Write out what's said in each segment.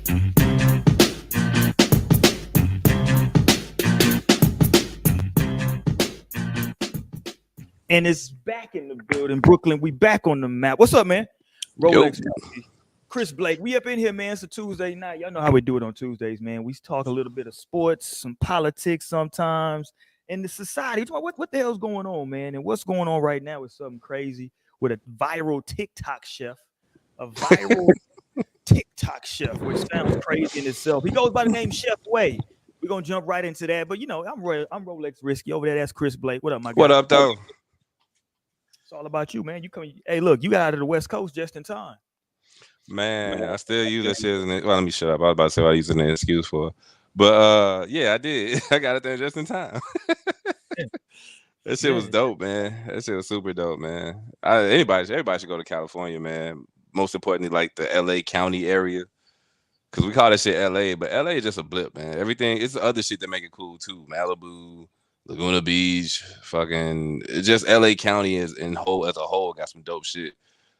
And it's back in the building, Brooklyn. We back on the map. What's up, man? Yo. Rolex, Chris Blake. We up in here, man. It's a Tuesday night. Y'all know how we do it on Tuesdays, man. We talk a little bit of sports, some politics sometimes, and the society. What the hell's going on, man? And what's going on right now is something crazy with a viral TikTok chef, a viral TikTok chef, which sounds crazy in itself. He goes by the name Chef Way. We're gonna jump right into that. But you know, I'm Rolex Risky over there. That's Chris Blake. What up, my guy? What up, though? It's all about you, man. You come. Hey, look, you got out of the West Coast just in time. Man, I still use that shit. Well, let me shut up. I was about to say what I using an excuse for. But yeah, I did. I got it there just in time. That shit was dope, man. That shit was super dope, man. Everybody should go to California, man. Most importantly, like the LA County area. Cause we call that shit LA, but LA is just a blip, man. Everything, it's the other shit that make it cool too. Malibu, Laguna Beach, fucking it's just LA County as a whole got some dope shit.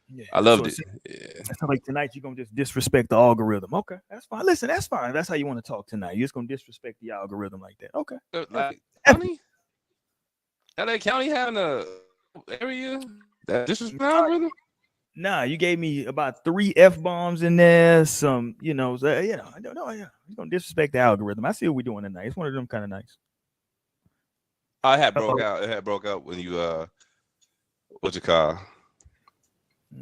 Yeah, I loved it. Yeah. That's like tonight you're gonna just disrespect the algorithm. Okay, that's fine. Listen, that's fine. That's how you want to talk tonight. You're just gonna disrespect the algorithm like that. Okay. Like, LA County having a area that disrespect the algorithm? Nah, you gave me about 3 F-bombs in there. Some, I don't know. Yeah, you're gonna disrespect the algorithm. I see what we're doing tonight. It's one of them kind of nights. I had broke out. It had broke out when you what you call?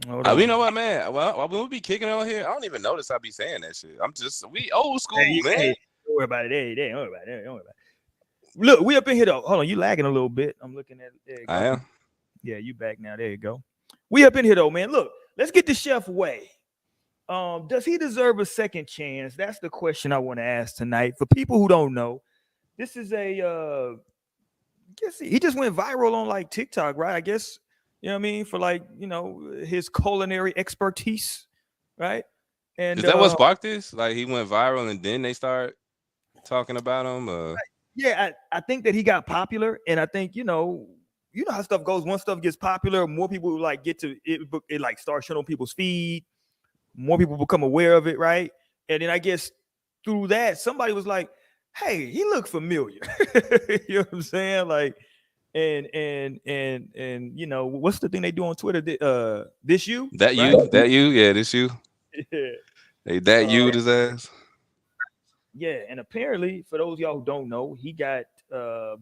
You know what, man? Well, when we be kicking on here, I don't even notice I be saying that shit. We old school, man. Hey, don't worry about it. Don't worry about it. Don't worry about it. Look, we up in here though. Hold on, you lagging a little bit. I'm looking at it. I am. Yeah, you back now. There you go. We up in here though, man. Look, let's get the Chef Way. Does he deserve a second chance? That's the question I want to ask tonight. For people who don't know, this is a guess he just went viral on like TikTok, right? I guess, you know what I mean, for like, his culinary expertise, right? And is that what sparked this? Like he went viral and then they start talking about him? Yeah, I think that he got popular, and I think, you know how stuff goes. Once stuff gets popular, more people like get to it like starts showing on people's feed. More people become aware of it, right? And then I guess through that, somebody was like, "Hey, he looked familiar." You know what I'm saying? Like, and what's the thing they do on Twitter? This you? That right? you? That you? Yeah, this you. Yeah. Hey, that you his ass. Yeah, and apparently, for those of y'all who don't know, he got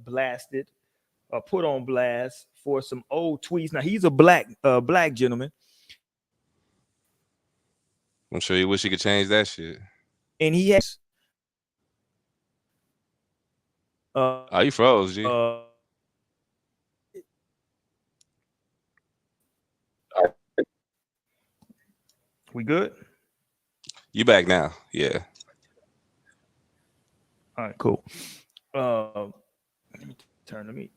blasted. Put on blast for some old tweets. Now he's a black gentleman. I'm sure you wish you could change that shit. And he has. You froze, G. We good? You back now? Yeah. All right, cool. Let me turn to me.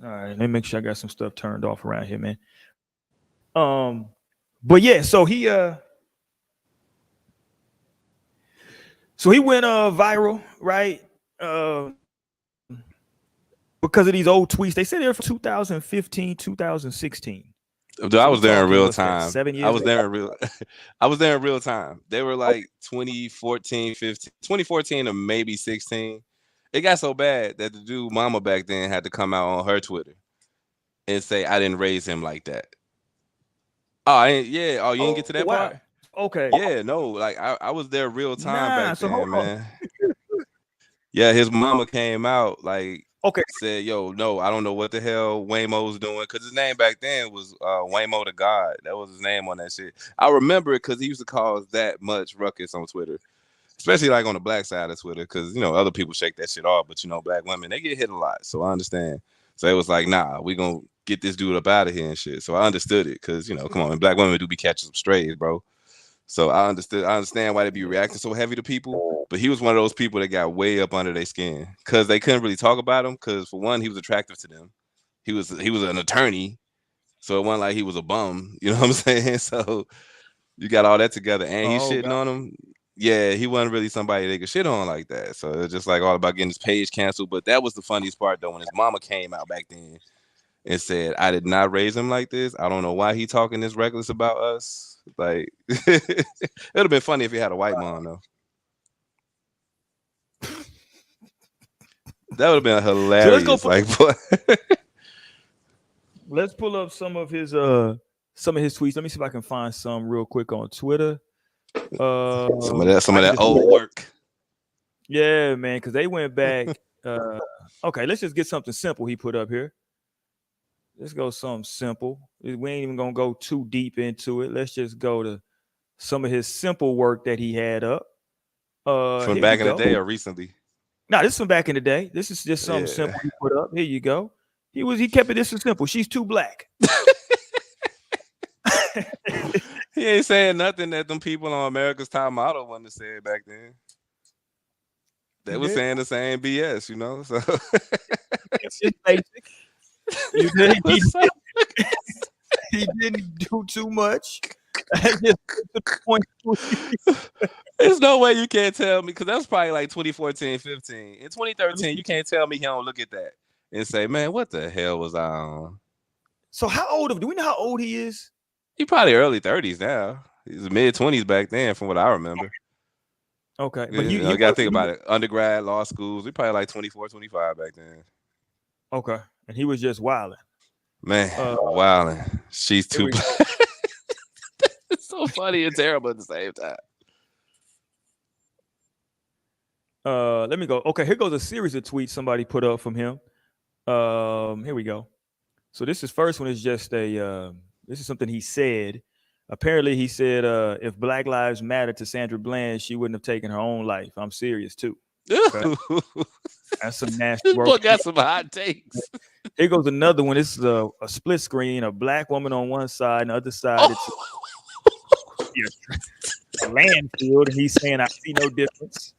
All right, let me make sure I got some stuff turned off around here, man. But yeah, so he went viral, right? Because of these old tweets. They said they're from 2015, 2016. Dude, I was there in real time. 7 years. I was there in real time. They were like 2014, 15, 2014 or maybe 16. It got so bad that the dude mama back then had to come out on her Twitter and say, I didn't raise him like that. Oh, you didn't get to that part? Okay. Yeah, no, like I was there real time back then, man. Yeah, his mama came out like said, yo, no, I don't know what the hell Waymo's doing. Cause his name back then was Waymo the God. That was his name on that shit. I remember it because he used to cause that much ruckus on Twitter. Especially like on the black side of Twitter, because other people shake that shit off, but black women, they get hit a lot, so I understand. So it was like, nah, we gonna get this dude up out of here and shit. So I understood it, because come on, and black women do be catching some strays, bro. So I understand why they be reacting so heavy to people. But he was one of those people that got way up under their skin because they couldn't really talk about him. Because for one, he was attractive to them. He was an attorney, so it wasn't like he was a bum. You know what I'm saying? So you got all that together, and he's shitting on him. Yeah, he wasn't really somebody they could shit on like that. So it's just like all about getting his page canceled. But that was the funniest part though, when his mama came out back then and said, I did not raise him like this. I don't know why he talking this reckless about us. Like, it would have been funny if he had a white mom though. That would have been hilarious. So let's pull up some of his tweets. Let me see if I can find some real quick on Twitter. Some of that old work. Yeah, man, because they went back. Okay, let's just get something simple he put up here. Let's go something simple. We ain't even gonna go too deep into it. Let's just go to some of his simple work that he had up. From back in the day or recently? No, this is from back in the day. This is just something simple he put up. Here you go. He kept it this is simple. She's too black. He ain't saying nothing that them people on America's Top Model wouldn't have said back then. They were saying the same BS, you know. So it's just basic. He didn't do too much. There's no way you can't tell me, because that's probably like 2014, 15. In 2013, you can't tell me he don't look at that and say, man, what the hell was I on? So how old do we know how old he is? He probably early 30s now. He's mid 20s back then, from what I remember. Okay. But you got to think about it. Undergrad, law schools, we probably like 24, 25 back then. Okay. And he was just wilding. Man, wilding. She's too black. It's so funny and terrible at the same time. Let me go. Okay, here goes a series of tweets somebody put up from him. Here we go. So this first one is just this is something he said. Apparently he said, if Black Lives Matter to Sandra Bland, she wouldn't have taken her own life. I'm serious too. Okay? That's some nasty work. This boy got some hot takes. Here goes another one. This is a split screen, a black woman on one side, and the other side it's a landfill, and he's saying, I see no difference.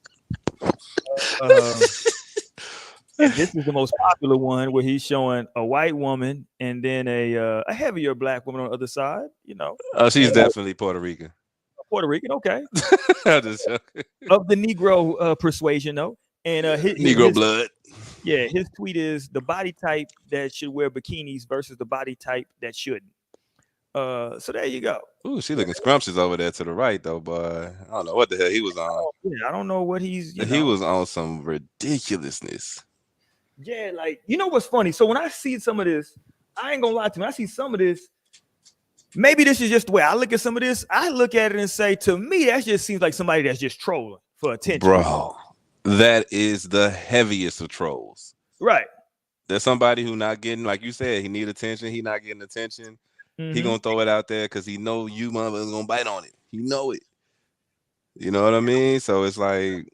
And this is the most popular one, where he's showing a white woman and then a heavier black woman on the other side. You know, she's definitely Puerto Rican. Puerto Rican, okay. Of the Negro persuasion, though, and Negro blood. Yeah, his tweet is the body type that should wear bikinis versus the body type that shouldn't. So there you go. Ooh, she looking scrumptious over there to the right, though, boy. I don't know what the hell he was on. Yeah, I don't know what he's. He was on some ridiculousness. Yeah, like, you know what's funny? So when I see some of this, I ain't gonna lie to you. When I see some of this, maybe this is just the way I look at some of this. I look at it and say, to me, that just seems like somebody that's just trolling for attention. Bro, that is the heaviest of trolls. Right. There's somebody who not getting, like you said, he need attention. He not getting attention. Mm-hmm. He gonna throw it out there because he know you motherfuckers gonna bite on it. He know it. You know what I mean? So it's like,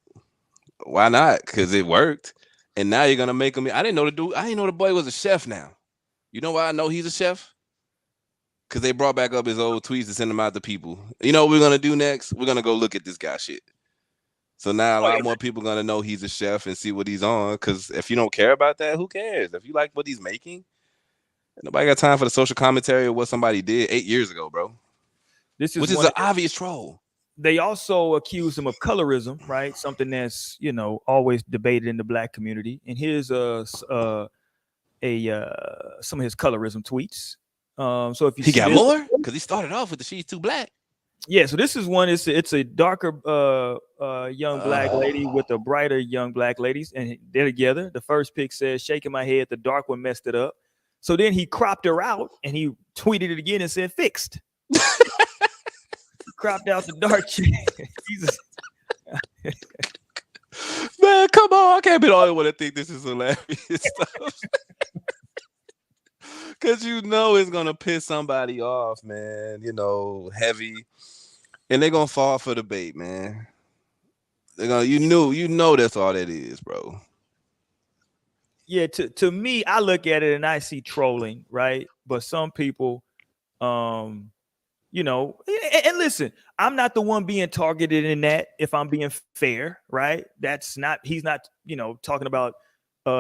why not? Because it worked. And now you're gonna make him. I didn't know the boy was a chef now. You know why I know he's a chef? Because they brought back up his old tweets to send them out to people. You know what we're gonna do next? We're gonna go look at this guy shit. So now a lot more people gonna know he's a chef and see what he's on. Because if you don't care about that, who cares? If you like what he's making, nobody got time for the social commentary of what somebody did 8 years ago, bro. Which is an obvious troll. They also accuse him of colorism, right? Something that's, always debated in the black community. And here's some of his colorism tweets. So if you he got more, because he started off with the she's too black. Yeah, so this is one. It's a darker young black lady with a brighter young black ladies, and they're together. The first pic says, shaking my head, the dark one messed it up. So then he cropped her out and he tweeted it again and said, fixed. Cropped out the dark chick. Jesus. Man, come on. I can't be the only one that think this is hilarious stuff. Because it's going to piss somebody off, man. Heavy. And they're going to fall for the bait, man. They're gonna, you know that's all that is, bro. Yeah, to me, I look at it and I see trolling, right? But some people, and listen, I'm not the one being targeted in that, if I'm being fair, right? He's not, talking about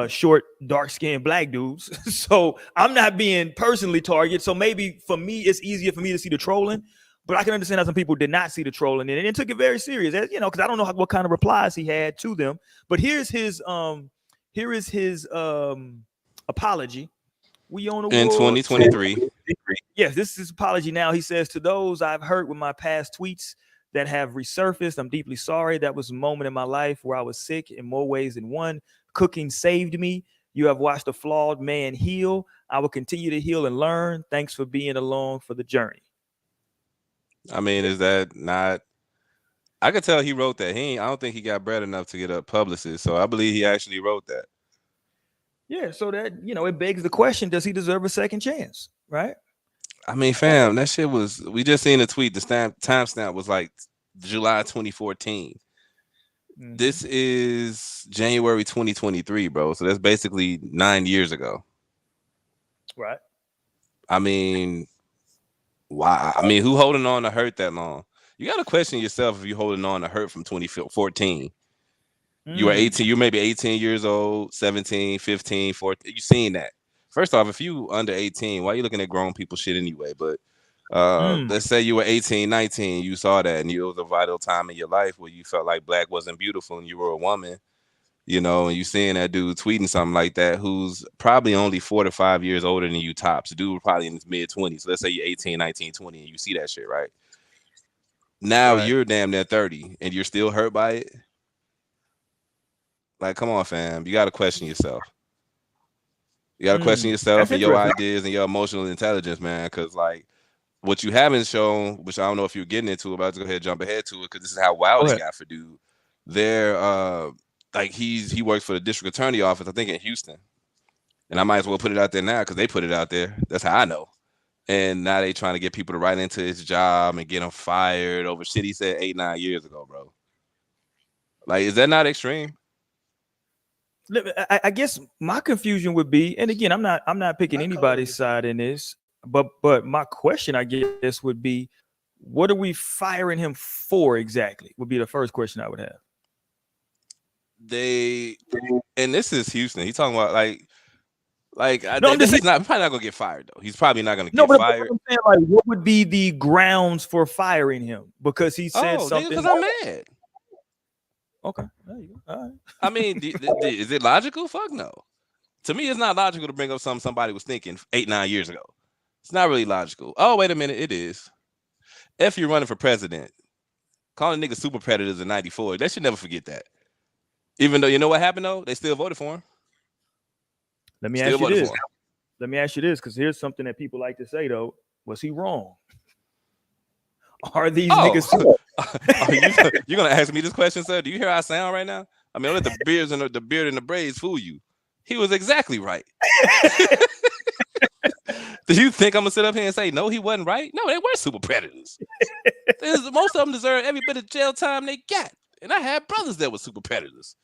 short, dark-skinned black dudes. So I'm not being personally targeted. So maybe for me, it's easier for me to see the trolling, but I can understand how some people did not see the trolling and took it very serious, because I don't know what kind of replies he had to them. But here is his apology. We on the in 2023. Yes, this is apology now. He says, to those I've hurt with my past tweets that have resurfaced, I'm deeply sorry. That was a moment in my life where I was sick in more ways than one. Cooking saved me. You have watched a flawed man heal. I will continue to heal and learn. Thanks for being along for the journey. I mean, is that not? I could tell he wrote that. I don't think he got bread enough to get a publicist, so I believe he actually wrote that. Yeah, so that, it begs the question: does he deserve a second chance? Right? I mean, fam, that shit was. We just seen a tweet. The timestamp was like July 2014. Mm-hmm. This is January 2023, bro. So that's basically 9 years ago. Right. I mean, why? I mean, who holding on to hurt that long? You got to question yourself if you're holding on to hurt from 2014. You were 18. You're maybe 18 years old, 17, 15, 14. You seen that. First off, if you under 18, why are you looking at grown people shit anyway? But let's say you were 18, 19. You saw that, and it was a vital time in your life where you felt like black wasn't beautiful and you were a woman, and you seeing that dude tweeting something like that who's probably only 4 to 5 years older than you tops. The dude probably in his mid-20s. So let's say you're 18, 19, 20, and you see that shit, right? Now you're damn near 30 and you're still hurt by it. Like, come on, fam. You got to question yourself. You got to question yourself and your ideas and your emotional intelligence, man. Because, like, what you haven't shown, which I don't know if you're getting into, about to go ahead and jump ahead to it, because this is how wild he got for dude. They're, like, he works for the district attorney office, I think, in Houston. And I might as well put it out there now because they put it out there. That's how I know. And now they trying to get people to write into his job and get him fired over shit he said 8-9 years ago, bro. Like, is that not extreme? I guess my confusion would be, and again, I'm not picking anybody's side in this, but my question, I guess, would be, what are we firing him for exactly? Would be the first question I would have. And this is Houston. He's talking about he's probably not gonna get fired though. He's probably not gonna get fired. I'm saying, like, what would be the grounds for firing him? Because he said something. Because I'm mad. Okay, there you go. All right. I mean, is it logical? Fuck no. To me, it's not logical to bring up something somebody was thinking 8-9 years ago. It's not really logical. Oh, wait a minute, it is. If you're running for president, calling niggas super predators in '94, they should never forget that. Even though, you know what happened though? They still voted for him. Let me ask you this, because here's something that people like to say though. Was he wrong? Are these niggas? You're gonna ask me this question, sir? Do you hear how I sound right now? I mean, don't let the beard and the braids fool you. He was exactly right. Do you think I'm gonna sit up here and say no? He wasn't right. No, they were super predators. Most of them deserve every bit of jail time they got. And I had brothers that were super predators.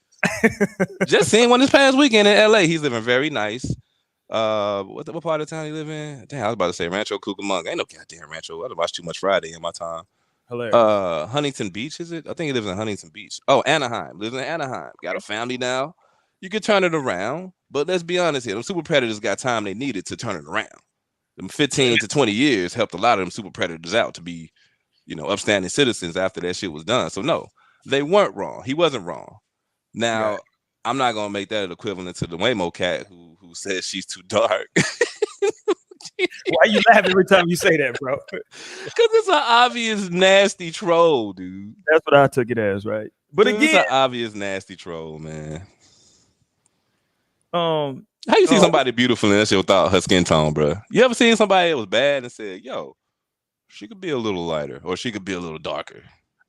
Just seen one this past weekend in LA. He's living very nice. What part of town he live in? Damn, I was about to say Rancho Cucamonga. Ain't no goddamn Rancho. I watched too much Friday in my time. Hilarious. Huntington Beach, is it? I think he lives in Huntington Beach. Oh, Anaheim. Lives in Anaheim. Got a family now. You could turn it around. But let's be honest here. Them super predators got time they needed to turn it around. Them 15 to 20 years helped a lot of them super predators out to be, upstanding citizens after that shit was done. So no, they weren't wrong. He wasn't wrong. Now, I'm not gonna make that an equivalent to the Waymo cat who says she's too dark. Why are you laughing every time you say that, bro? Because it's an obvious nasty troll, dude. That's what I took it as, right? But dude, again, it's an obvious nasty troll, man. How you see somebody beautiful and that's your thought, her skin tone, bro? You ever seen somebody that was bad and said, "Yo, she could be a little lighter or she could be a little darker"?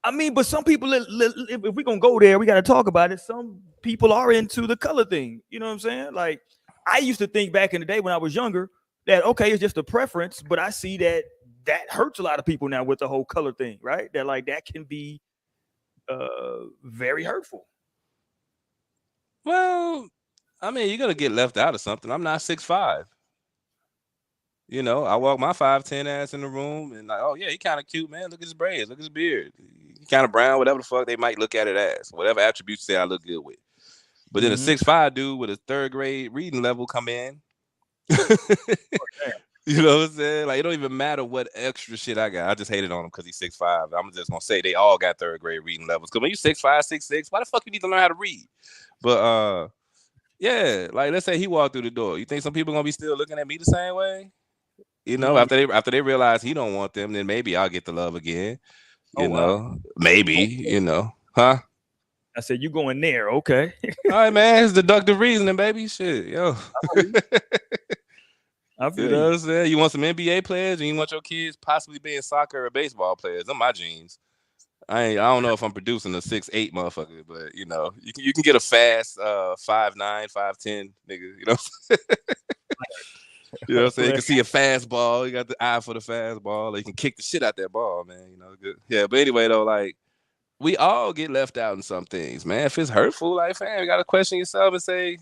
I mean, but some people, if we're gonna go there, we got to talk about it. Some people are into the color thing. You know what I'm saying? Like, I used to think back in the day when I was younger that, okay, it's just a preference, but I see that hurts a lot of people now with the whole color thing, right? That, like, that can be very hurtful. Well, I mean, you're gonna get left out of something. I'm not 6'5". I walk my 5'10" ass in the room and like, oh yeah, he kind of cute, man. Look at his braids, look at his beard. He kind of brown, whatever the fuck they might look at it as, whatever attributes say I look good with. But then a 6'5" dude with a 3rd grade reading level come in. You know what I'm saying? Like, it don't even matter what extra shit I got. I just hated on him because he's 6'5". I'm just gonna say they all got 3rd grade reading levels. Because when you 6'5", 6'6", why the fuck you need to learn how to read? But Yeah, like let's say he walked through the door. You think some people gonna be still looking at me the same way? You know, after they realize he don't want them, then maybe I'll get the love again. You know, maybe, you know, huh? I said, you going there. Okay. All right, man. It's deductive reasoning, baby. Shit, yo. I feel you know what I'm saying? You want some NBA players and you want your kids possibly being soccer or baseball players. Them my genes. I don't know if I'm producing a 6'8" motherfucker, but you know, you can get a fast 5'9", 5'10" nigga, you know. You know what I'm saying? You can see a fastball. You got the eye for the fastball. You can kick the shit out that ball, man. You know, good. Yeah, but anyway, though, like, we all get left out in some things, man. If it's hurtful, like, fam, you got to question yourself and say,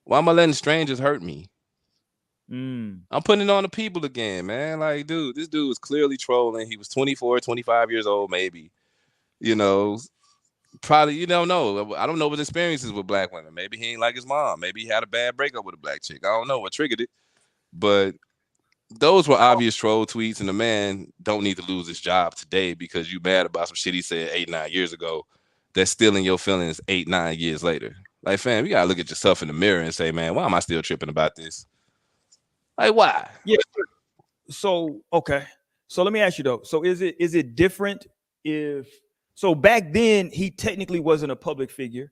why am I letting strangers hurt me? I'm putting it on the people again, man. Like, dude, this dude was clearly trolling. He was 24, 25 years old, maybe. You know, probably, you don't know. I don't know what his experiences with black women. Maybe he ain't like his mom. Maybe he had a bad breakup with a black chick. I don't know what triggered it. But those were obvious troll tweets, and the man don't need to lose his job today because you mad about some shit he said 8-9 years ago that's still in your feelings 8-9 years later. Like, fam, you gotta look at yourself in the mirror and say, man, why am I still tripping about this? Like, why? Yeah. So okay. So let me ask you though. So is it different if so back then he technically wasn't a public figure?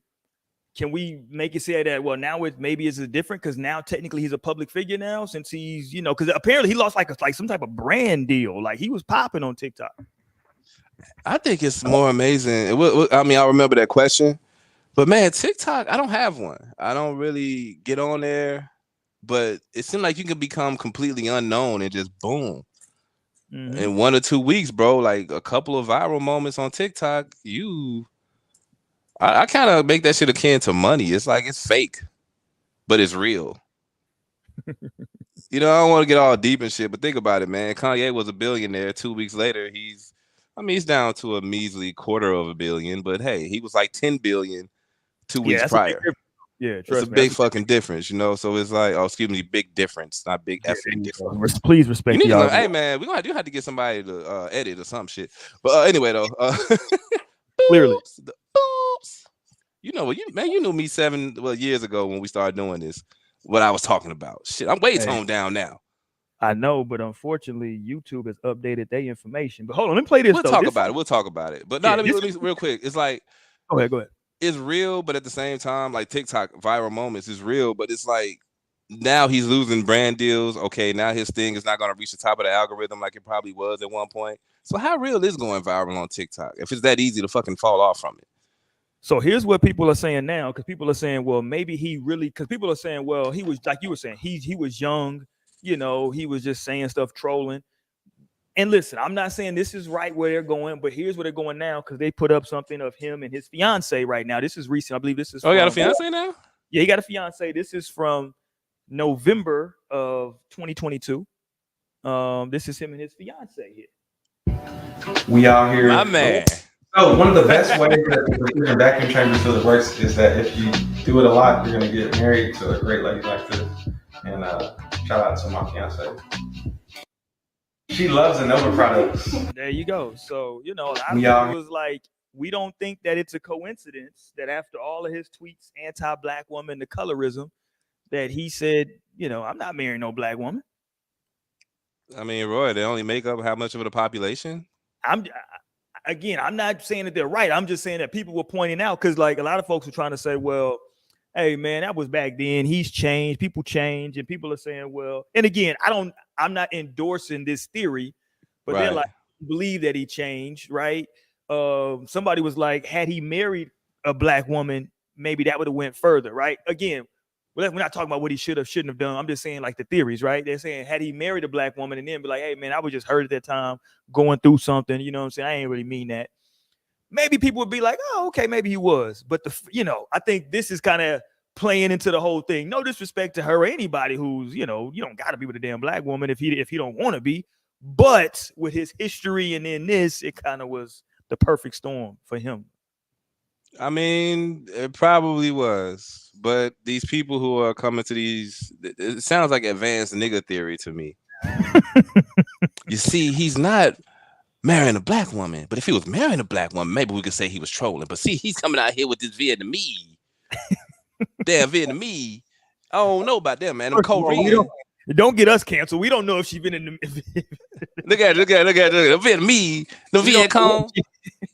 Can we make it say that, well, now maybe it's different because now technically he's a public figure now since he's, you know, because apparently he lost like some type of brand deal. Like he was popping on TikTok. I think it's more amazing. I mean, I remember that question, but man, TikTok, I don't have one. I don't really get on there, but it seemed like you can become completely unknown and just boom. In 1 or 2 weeks, bro, like a couple of viral moments on TikTok, I kind of make that shit akin to money. It's like it's fake, but it's real. You know, I don't want to get all deep and shit, but think about it, man. Kanye was a billionaire. 2 weeks later, he's down to a measly $250 million. But hey, he was like 10 billion 2 weeks prior. It's a big fucking difference, you know. So it's like, big difference, not big effing difference. Please respect the hey, man, you have to get somebody to edit or some shit. But anyway, though, clearly. You know what, you knew me 7 years ago when we started doing this. What I was talking about, shit. I'm way toned down now. I know, but unfortunately, YouTube has updated their information. But hold on, let me play this. We'll talk about it. But let me real quick. It's like, go ahead. It's real, but at the same time, like TikTok viral moments is real, but it's like now he's losing brand deals. Okay, now his thing is not going to reach the top of the algorithm like it probably was at one point. So how real is going viral on TikTok if it's that easy to fucking fall off from it? So here's what people are saying now, because people are saying, well, maybe because people are saying, well, he was, like you were saying, he was young, you know, he was just saying stuff, trolling. And listen, I'm not saying this is right where they're going, but here's where they're going now because they put up something of him and his fiance right now. This is recent. I believe this is. Oh, he got a fiance now? Yeah, he got a fiance. This is from November of 2022. This is him and his fiance here. We out here. My man. So one of the best ways that the precision vacuum chamber filler works is that if you do it a lot, you're going to get married to a great lady like this. And shout out to my fiance. She loves Innova products. There you go. So, you know, a lot of people was like, we don't think that it's a coincidence that after all of his tweets, anti-black woman, the colorism, that he said, you know, I'm not marrying no black woman. I mean, Roy, they only make up how much of the population? I'm not saying that they're right. I'm just saying that people were pointing out because, like, a lot of folks were trying to say, well, hey, man, that was back then. He's changed. People change. And people are saying, well, and again, I'm not endorsing this theory, but they're like, believe that he changed, right? Somebody was like, had he married a black woman, maybe that would have went further, right? Again, we're not talking about what he shouldn't have done. I'm just saying like the theories, right? They're saying, had he married a black woman and then be like, hey, man, I was just hurt at that time, going through something, you know what I'm saying? I ain't really mean that. Maybe people would be like, oh, okay, maybe he was. But, I think this is kind of playing into the whole thing. No disrespect to her or anybody who's, you don't got to be with a damn black woman if he don't want to be. But with his history and in this, it kind of was the perfect storm for him. I mean, it probably was. But these people who are coming to these, it sounds like advanced nigga theory to me. You see, he's not marrying a black woman, but if he was marrying a black woman, maybe we could say he was trolling. But see, he's coming out here with this Vietnamese. Damn Vietnamese. I don't know about them, man. Them Korean. Don't get us canceled. We don't know if she's been in the. Look at the Vietnamese, the Viet Cong.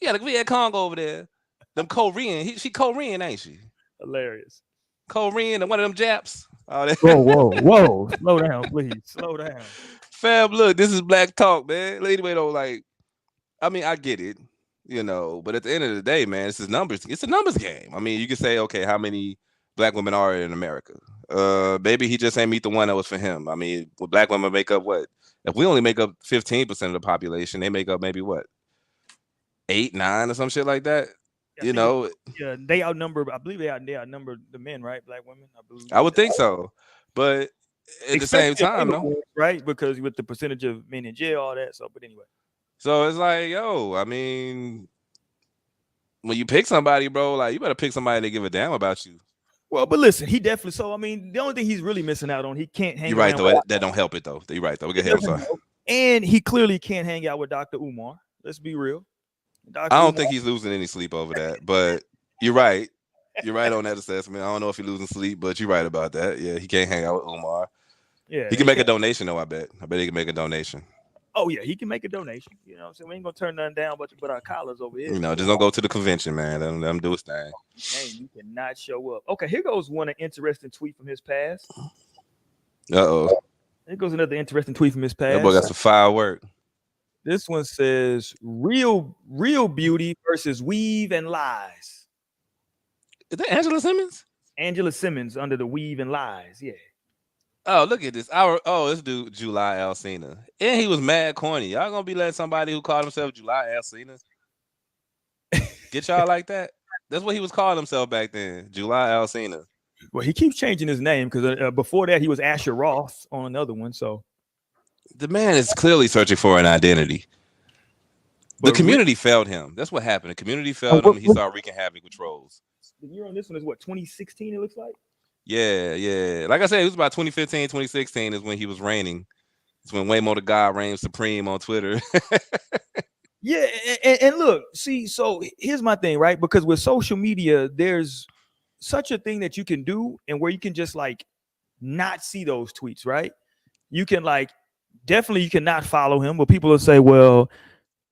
Yeah, the Viet Cong over there. Them Korean. She Korean, ain't she? Hilarious. Korean and one of them Japs. Whoa. Slow down, please. Slow down. Fab, look, this is Black Talk, man. Anyway, though, like, I mean, I get it, but at the end of the day, man, it's a numbers game. I mean, you can say, okay, how many black women are in America? Maybe he just ain't meet the one that was for him. I mean, would black women make up what? If we only make up 15% of the population, they make up maybe what? 8, 9 or some shit like that. Yeah, they outnumber. I believe they outnumber the men, right? Black women. I believe. I would think so, but at the same time, no, right? Because with the percentage of men in jail, all that. So, but anyway. So it's like, yo, I mean, when you pick somebody, bro, like you better pick somebody that give a damn about you. Well, but listen, he definitely. So I mean, the only thing he's really missing out on, he can't hang. You're right though. That don't help it though. You're right though. Go ahead. I'm sorry. And he clearly can't hang out with Dr. Umar. Let's be real. I don't think he's losing any sleep over that, but you're right. You're right on that assessment. I don't know if he's losing sleep, but you're right about that. Yeah, he can't hang out with Umar. Yeah, he can make a donation though. I bet he can make a donation. Oh yeah, he can make a donation. You know what I'm saying? We ain't gonna turn nothing down, but our collars over here. Just don't go to the convention, man. Let him do his thing. Hey, you cannot show up. Okay, here goes an interesting tweet from his past. Here goes another interesting tweet from his past. That boy got some firework. This one says real beauty versus weave and lies. Is that Angela Simmons? Angela Simmons under the weave and lies, yeah. Oh, look at this. This dude, July Alcina. And he was mad corny. Y'all gonna be letting somebody who called himself July Alcina get y'all like that? That's what he was calling himself back then, July Alcina. Well, he keeps changing his name because before that he was Asher Roth on another one, so. The man is clearly searching for an identity. The community failed him. That's what happened. The community failed him. He started wreaking havoc with trolls. The year on this one is what, 2016, it looks like? Yeah. Like I said, it was about 2015, 2016 is when he was reigning. It's when Waymo the God reigned supreme on Twitter. Yeah, and look, see, so here's my thing, right? Because with social media, there's such a thing that you can do and where you can just like not see those tweets, right? You can like, definitely you cannot follow him, but people will say, well,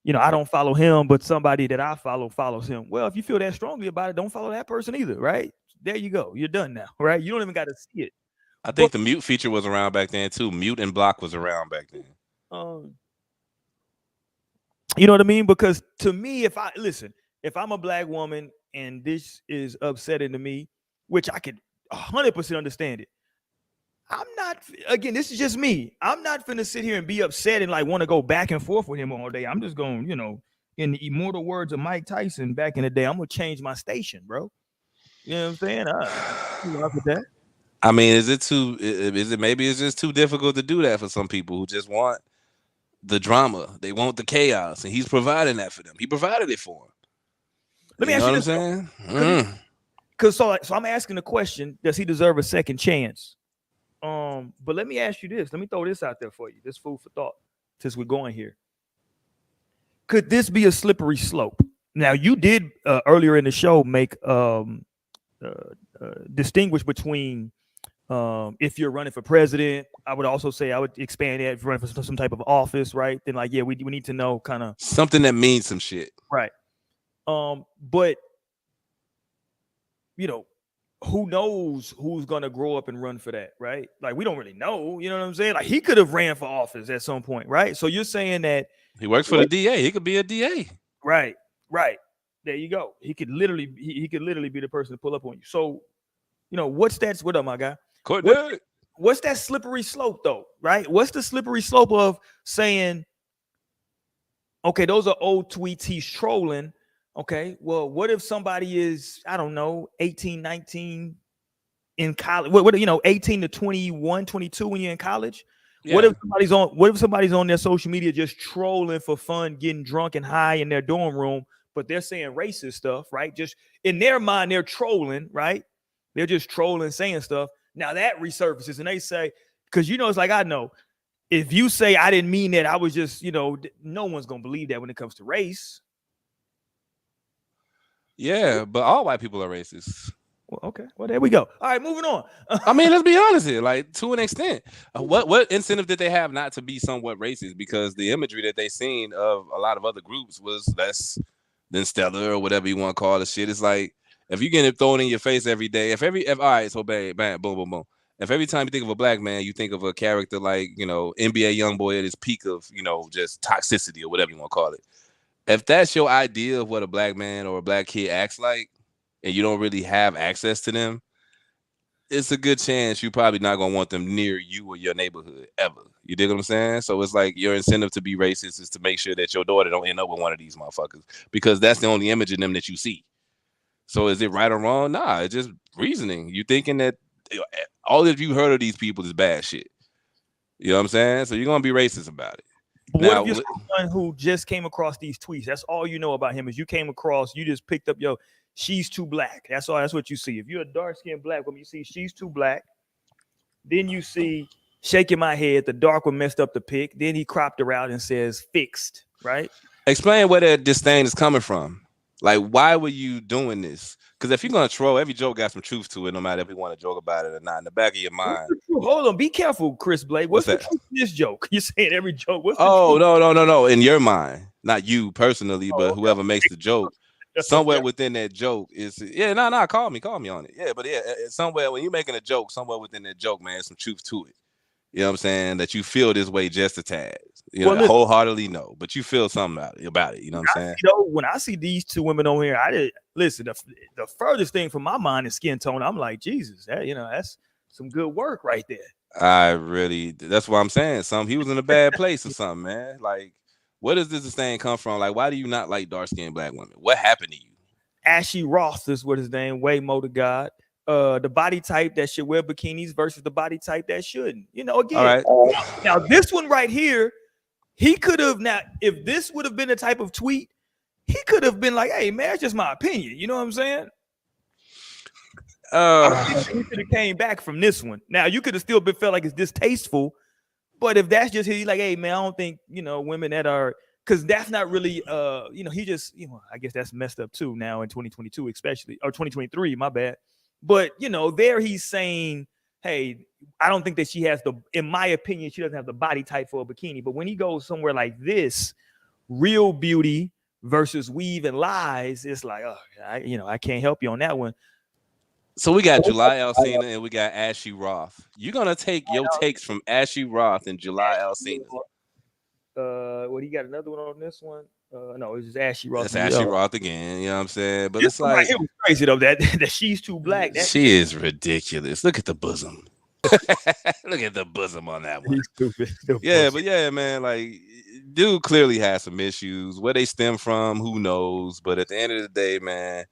I don't follow him, but somebody that I follow follows him. Well, if you feel that strongly about it, don't follow that person either, right? There you go. You're done now, right? You don't even got to see it. I think the mute feature was around back then too. Mute and block was around back then. You know what I mean? Because to me, if I'm a black woman and this is upsetting to me, which I could 100% understand it, I'm not, again, this is just me. I'm not finna sit here and be upset and like want to go back and forth with him all day. I'm just going, in the immortal words of Mike Tyson back in the day, I'm going to change my station, bro. You know what I'm saying? With that. I mean, maybe it's just too difficult to do that for some people who just want the drama. They want the chaos, and he's providing that for them. He provided it for them. Let me ask you this. What I'm saying? Because so I'm asking the question, does he deserve a second chance? But let me ask you this. Let me throw this out there for you. This food for thought, since we're going here. Could this be a slippery slope? Now, you did earlier in the show make distinguish between if you're running for president. I would also say I would expand that if you're running for some type of office, right? Then like, yeah, we need to know kind of something that means some shit, right? But who knows who's gonna grow up and run for that, right? Like we don't really know, you know what I'm saying? Like he could have ran for office at some point, right? So you're saying that he works for the DA, he could be a DA. Right. There you go. He could literally be the person to pull up on you. So, what up, my guy? What's that slippery slope though, right? What's the slippery slope of saying, okay, those are old tweets, he's trolling. Okay, well, what if somebody is, I don't know, 18, 19 in college? What 18 to 21, 22 when you're in college? Yeah. What if somebody's on their social media just trolling for fun, getting drunk and high in their dorm room, but they're saying racist stuff, right? Just in their mind, they're trolling, right? They're just trolling, saying stuff. Now that resurfaces and they say, because it's like, I know, if you say I didn't mean that, I was just, no one's gonna believe that when it comes to race. Yeah, but all white people are racist. Well, okay. Well, there we go. All right, moving on. I mean, let's be honest here. Like, to an extent, what incentive did they have not to be somewhat racist? Because the imagery that they seen of a lot of other groups was less than stellar or whatever you want to call the shit. It's like, if you get it thrown in your face every day, if all right, so bang, bang, boom, boom, boom. If every time you think of a black man, you think of a character like, NBA YoungBoy at his peak of, just toxicity or whatever you want to call it. If that's your idea of what a black man or a black kid acts like, and you don't really have access to them, it's a good chance you're probably not going to want them near you or your neighborhood ever. You dig what I'm saying? So it's like your incentive to be racist is to make sure that your daughter don't end up with one of these motherfuckers, because that's the only image of them that you see. So is it right or wrong? Nah, it's just reasoning. You thinking that all that you heard of these people is bad shit. You know what I'm saying? So you're going to be racist about it. But now, what if you're someone who just came across these tweets? That's all you know about him is you just picked up, she's too black. That's all. That's what you see. If you're a dark-skinned black woman, you see she's too black. Then you see shaking my head. The dark one messed up the pic. Then he cropped her out and says fixed. Right? Explain where that disdain is coming from. Like, why were you doing this? Because if you're gonna troll, every joke got some truth to it, no matter if you want to joke about it or not. In the back of your mind. Hold on, be careful, Chris Blake. What's the truth in this joke? You're saying every joke. No. In your mind, not you personally, but whoever makes the joke. Somewhere within that joke is call me on it. Yeah, but somewhere when you're making a joke, somewhere within that joke, man, some truth to it. You know what I'm saying? That you feel this way just a tad. Wholeheartedly no, but you feel something about it. You know what I'm saying? When I see these two women on here, listen. The furthest thing from my mind is skin tone. I'm like, Jesus, that's some good work right there. That's what I'm saying. He was in a bad place or something, man. Like, where does this thing come from? Like, why do you not like dark-skinned black women? What happened to you? Ashy Roth is what his name. Way Mo to God. The body type that should wear bikinis versus the body type that shouldn't. Again. All right. Now this one right here, he could have if this would have been a type of tweet, he could have been like, "Hey man, that's just my opinion." You know what I'm saying? He could have came back from this one. Now you could have still felt like it's distasteful, but if that's just he's like, "Hey man, I don't think women that are." Because that's not really, he just, I guess that's messed up too now in 2022, especially, or 2023, my bad. But, there he's saying, hey, I don't think that in my opinion, she doesn't have the body type for a bikini. But when he goes somewhere like this, real beauty versus weave and lies, it's like, I can't help you on that one. So we got July Alcina and we got Ashy Roth. You're going to take your takes from Ashy Roth and July Alcina. You got another one on this one? No, it's just Ashy Roth. That's Ashy Roth again. You know what I'm saying? But it's like it was crazy though that she's too black. She is ridiculous. Look at the bosom. Look at the bosom on that one. He's stupid. But man, like, dude clearly has some issues. Where they stem from, who knows? But at the end of the day, man,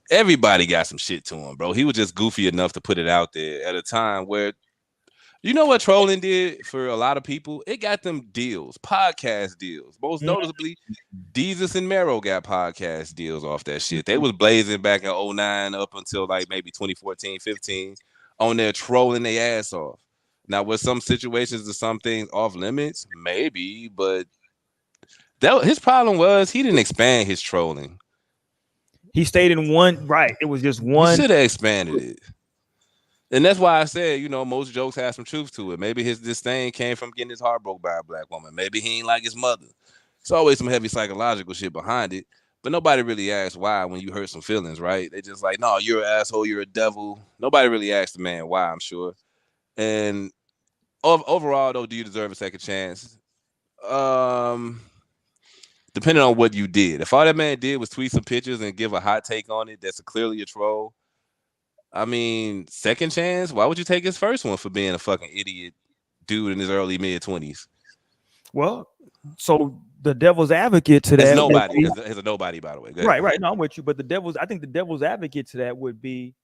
everybody got some shit to him, bro. He was just goofy enough to put it out there at a time where. You know what trolling did for a lot of people? It got them deals, podcast deals. Most notably, Deezus and Mero got podcast deals off that shit. They was blazing back in 2009 up until like maybe 2014, 15 on there trolling their ass off. Now, with some situations or some things off limits, maybe, but his problem was he didn't expand his trolling. He stayed in one, right. It was just one. He should have expanded it. And that's why I said, most jokes have some truth to it. Maybe his disdain came from getting his heart broke by a black woman. Maybe he ain't like his mother. It's always some heavy psychological shit behind it. But nobody really asks why when you hurt some feelings, right? They just like, no, you're an asshole, you're a devil. Nobody really asks the man why, I'm sure. And overall, though, do you deserve a second chance? Depending on what you did. If all that man did was tweet some pictures and give a hot take on it, that's clearly a troll. I mean, second chance? Why would you take his first one for being a fucking idiot dude in his early mid-20s? Well, so the devil's advocate to that. There's nobody. There's a nobody, by the way. Right. No, I'm with you. But I think the devil's advocate to that would be,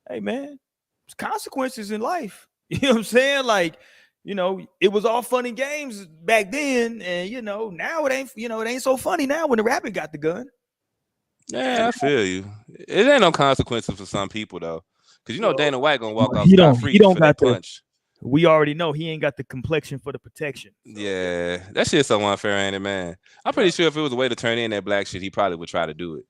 hey, man, there's consequences in life. You know what I'm saying? Like, it was all fun and games back then. And, now it ain't so funny now when the rapper got the gun. Yeah, I feel you. It ain't no consequences for some people though, because Dana White gonna walk off scot-free for that punch. We already know he ain't got the complexion for the protection. So. Yeah, that shit's so unfair, ain't it, man? I'm pretty sure if it was a way to turn in that black shit, he probably would try to do it.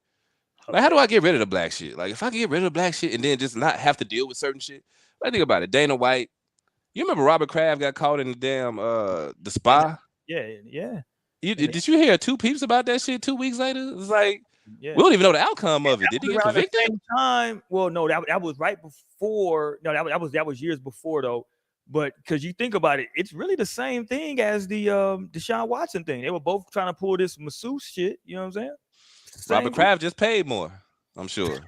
Like, how do I get rid of the black shit? Like, if I can get rid of the black shit and then just not have to deal with certain shit. Like, think about it. Dana White. You remember Robert Kraft got caught in the damn the Spy? Yeah. Did you hear 2 peeps about that shit 2 weeks later? It's like, we don't even know the outcome of it. Did he get convicted? At the same time, well, no, that was right before. No, that was years before though. But because you think about it, it's really the same thing as the Deshaun Watson thing. They were both trying to pull this masseuse shit. You know what I'm saying? Robert Kraft just paid more, I'm sure.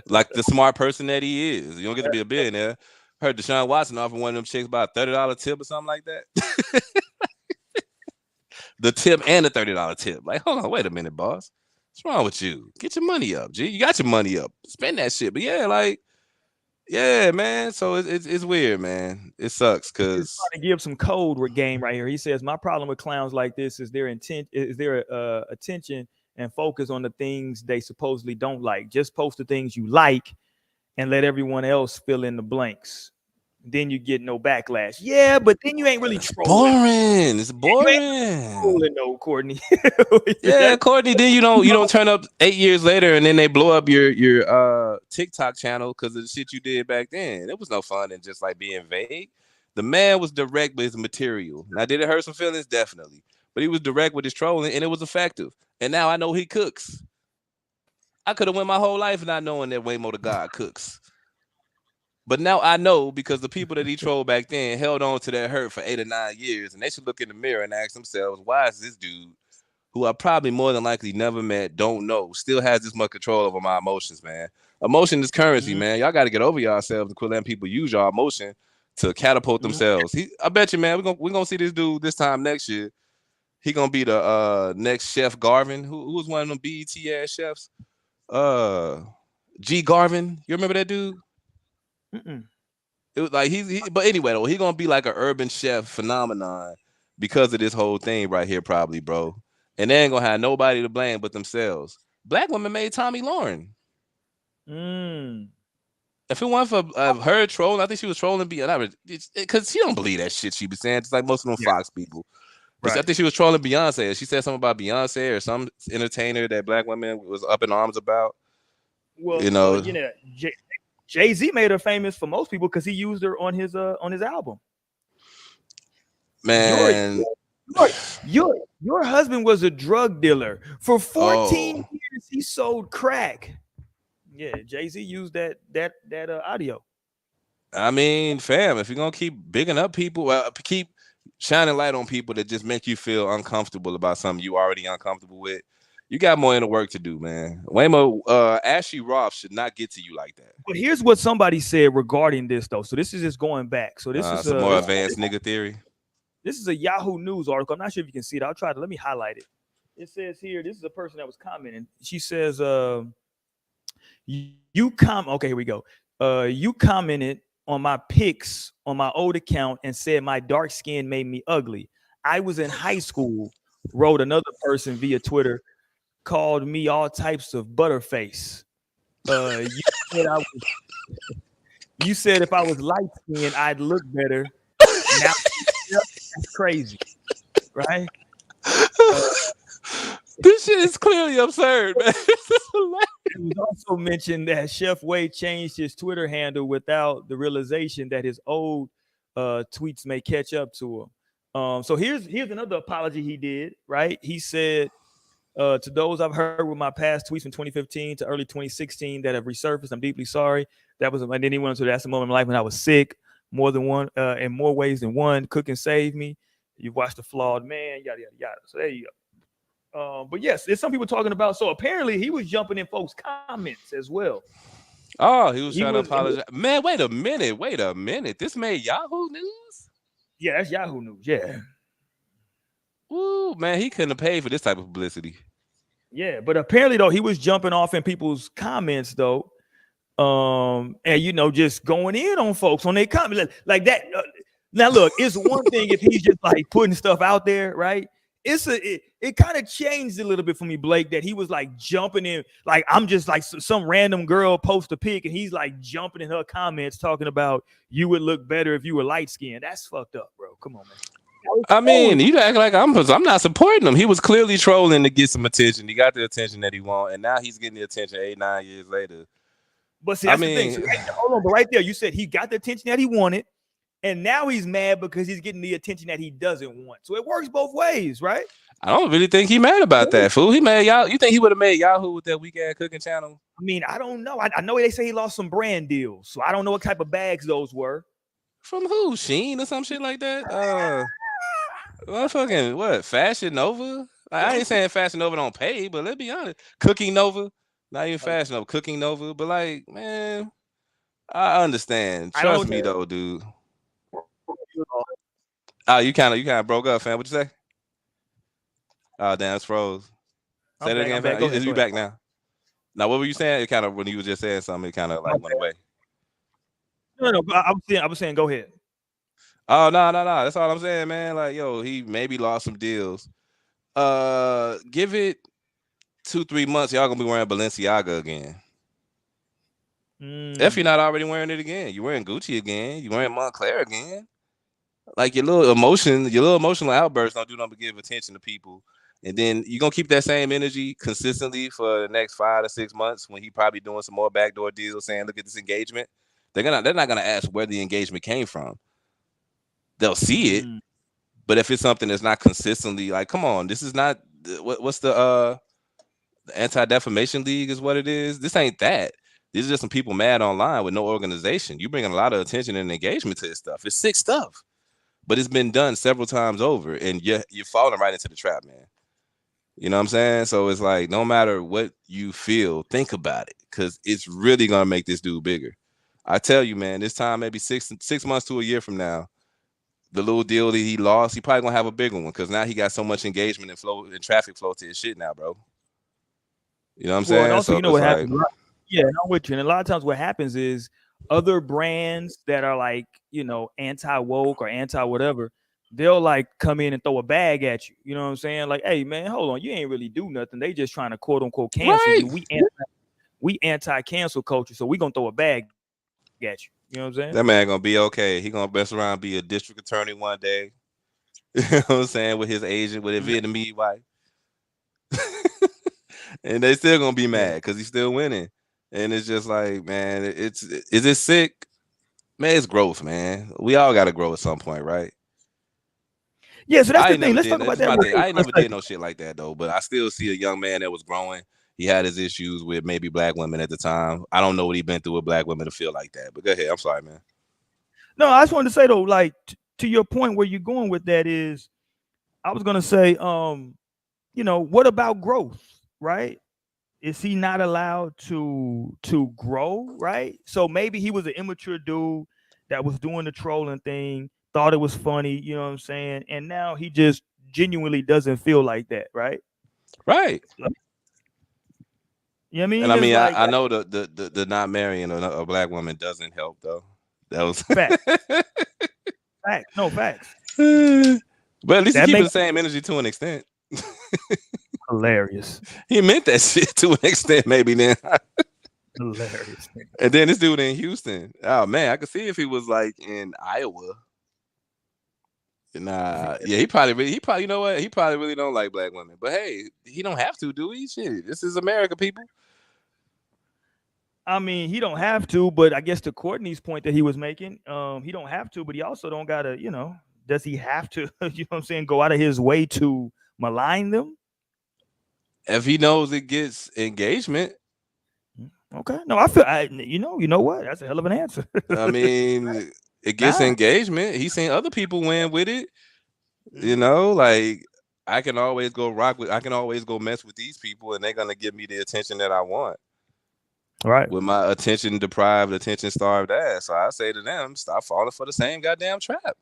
Like the smart person that he is. You don't get to be a billionaire. Heard Deshaun Watson offer one of them chicks about a $30 tip or something like that. The tip and the $30 tip. Like, hold on, wait a minute, boss. What's wrong with you? Get your money up, G. You got your money up. Spend that shit. But yeah, man. So it's weird, man. It sucks because he's trying to give some code game right here. He says, my problem with clowns like this is their attention and focus on the things they supposedly don't like. Just post the things you like and let everyone else fill in the blanks. Then you get no backlash. Yeah, but then you ain't really trolling. It's boring. You ain't trolling, no, Courtney. Yeah, Courtney. Then you don't turn up 8 years later and then they blow up your TikTok channel because of the shit you did back then. It was no fun in just like being vague. The man was direct with his material. Now, did it hurt some feelings? Definitely. But he was direct with his trolling and it was effective. And now I know he cooks. I could have went my whole life not knowing that Waymo the God cooks. But now I know because the people that he trolled back then held on to that hurt for 8 or 9 years. And they should look in the mirror and ask themselves, why is this dude, who I probably more than likely never met, don't know, still has this much control over my emotions, man? Emotion is currency, man. Y'all got to get over yourselves and quit letting people use your emotion to catapult themselves. I bet you, man, we're gonna see this dude this time next year. He gonna be the next Chef Garvin. Who was one of them BET ass chefs? G Garvin. You remember that dude? It was like but anyway though, he gonna be like an urban chef phenomenon because of this whole thing right here, probably, bro. And they ain't gonna have nobody to blame but themselves. Black women made Tommy Lauren. If it wasn't for her trolling, I think she was trolling because she don't believe that shit she be saying, just like most of them Fox people. But I think she was trolling Beyonce. She said something about Beyonce or some entertainer that black women was up in arms about. Well, Jay-Z made her famous for most people because he used her on his album. Man, your husband was a drug dealer for 14 years. He sold crack. Yeah, Jay-Z used that audio. I mean, fam, if you're gonna keep bigging up people, keep shining light on people that just make you feel uncomfortable about something you already uncomfortable with, you got more inner work to do, man. Waymo, Ashley Roth should not get to you like that. But here's what somebody said regarding this, though. So this is just going back. So this is some more advanced nigga theory. This is a Yahoo News article. I'm not sure if you can see it. Let me highlight it. It says here, this is a person that was commenting. She says, okay, here we go. You commented on my pics on my old account and said my dark skin made me ugly. I was in high school, wrote another person via Twitter, called me all types of butterface. You said if I was light skinned, I'd look better. Now that's crazy, right? This shit is clearly absurd, man. It was also mentioned that Chef Wade changed his Twitter handle without the realization that his old tweets may catch up to him. So here's another apology he did, right? He said, to those I've heard with my past tweets from 2015 to early 2016 that have resurfaced, I'm deeply sorry. And then he went into that's the moment in my life when I was sick, more than one, in more ways than one. Cooking saved me. You've watched The Flawed Man, yada yada yada. So there you go. But yes, there's some people talking about. So apparently he was jumping in folks' comments as well. Oh, he was trying to apologize. Man, wait a minute. This made Yahoo News? Yeah, that's Yahoo News. Yeah. Ooh, man, he couldn't have paid for this type of publicity. Yeah, but apparently though he was jumping off in people's comments though, and just going in on folks on their comments like that. Now look, it's one thing if he's just like putting stuff out there, right? It kind of changed a little bit for me, Blake, that he was like jumping in, like I'm just like some random girl post a pic and he's like jumping in her comments talking about you would look better if you were light skinned. That's fucked up, bro. Come on, man. I mean, you act like I'm not supporting him. He was clearly trolling to get some attention. He got the attention that he wanted, and now he's getting the attention 8-9 years later. But see, that's the thing. So hold on, but right there, you said he got the attention that he wanted, and now he's mad because he's getting the attention that he doesn't want. So it works both ways, right? I don't really think he mad about that, fool. He mad y'all. You think he would have made Yahoo with that weekend cooking channel? I mean, I don't know. I know they say he lost some brand deals, so I don't know what type of bags those were. From who? Sheen or some shit like that? What? Fashion Nova? Like, I ain't saying Fashion Nova don't pay, but let's be honest. Cooking Nova, not even Fashion Nova, Cooking Nova. But like, man, I understand. Trust me though, dude. Oh, you kind of broke up, fam. What'd you say? Oh, damn, it's froze. Say that again, fam. Is you back now? Now, what were you saying? It kind of, when you were just saying something, it kind of like went away. No. I was saying, go ahead. Oh, no. That's all I'm saying, man. Like, yo, he maybe lost some deals. Give it 2-3 months, y'all gonna be wearing Balenciaga again. If you're not already wearing it again, you're wearing Gucci again, you're wearing Montclair again. Like your little emotional outbursts don't do nothing but give attention to people. And then you're gonna keep that same energy consistently for the next 5 to 6 months when he probably doing some more backdoor deals saying, look at this engagement. They're not gonna ask where the engagement came from. They'll see it, but if it's something that's not consistently, like, come on, this is not what's the Anti-Defamation League is what it is. This ain't that. These are just some people mad online with no organization. You bringing a lot of attention and engagement to this stuff. It's sick stuff, but it's been done several times over, and you're falling right into the trap, man. You know what I'm saying? So it's like, no matter what you feel, think about it, because it's really gonna make this dude bigger. I tell you, man, this time, maybe 6 months to a year from now, the little deal that he lost, he probably gonna have a bigger one, because now he got so much engagement and flow and traffic flow to his shit now, bro. You know what I'm saying? And also, so you know what happens? Yeah, I'm with you. And a lot of times what happens is other brands that are like, you know, anti-woke or anti-whatever, they'll like come in and throw a bag at you. You know what I'm saying? Like, hey, man, hold on. You ain't really do nothing. They just trying to quote unquote cancel you. We anti-cancel culture, so we gonna throw a bag at you. You know what I'm saying? That man gonna be okay. He gonna mess around, be a district attorney one day. You know what I'm saying? With his agent, with his Vietnamese wife. And they still gonna be mad because he's still winning. And it's just like, man, is it sick? Man, it's growth, man. We all gotta grow at some point, right? Yeah, so that's the thing. Let's talk about that. I never did no shit like that though, but I still see a young man that was growing. He had his issues with maybe black women at the time. I don't know what he been through with black women to feel like that. But go ahead. I'm sorry, man. No, I just wanted to say though, like to your point where you're going with that is, I was gonna say, you know, what about growth, right? Is he not allowed to grow, right? So maybe he was an immature dude that was doing the trolling thing, thought it was funny, you know what I'm saying? And now he just genuinely doesn't feel like that, right? Right. You know what I mean? And I mean, like, I know the not marrying a black woman doesn't help though. That was fact. No facts. But at least he keeps the same energy to an extent. Hilarious. He meant that shit to an extent, maybe then. Hilarious. And then this dude in Houston. Oh man, I could see if he was like in Iowa. Nah, yeah, he probably, you know what? He probably really don't like black women. But hey, he don't have to, do he? Shit, this is America, people. I mean, he don't have to, but I guess to Courtney's point that he was making, he don't have to, but he also don't gotta, you know, does he have to, you know what I'm saying, go out of his way to malign them? If he knows it gets engagement. Okay. No, I feel, you know what? That's a hell of an answer. I mean, it gets engagement. He's seen other people win with it. You know, like I can always go mess with these people and they're going to give me the attention that I want. Right. With my attention deprived, attention starved ass. So I say to them, stop falling for the same goddamn trap.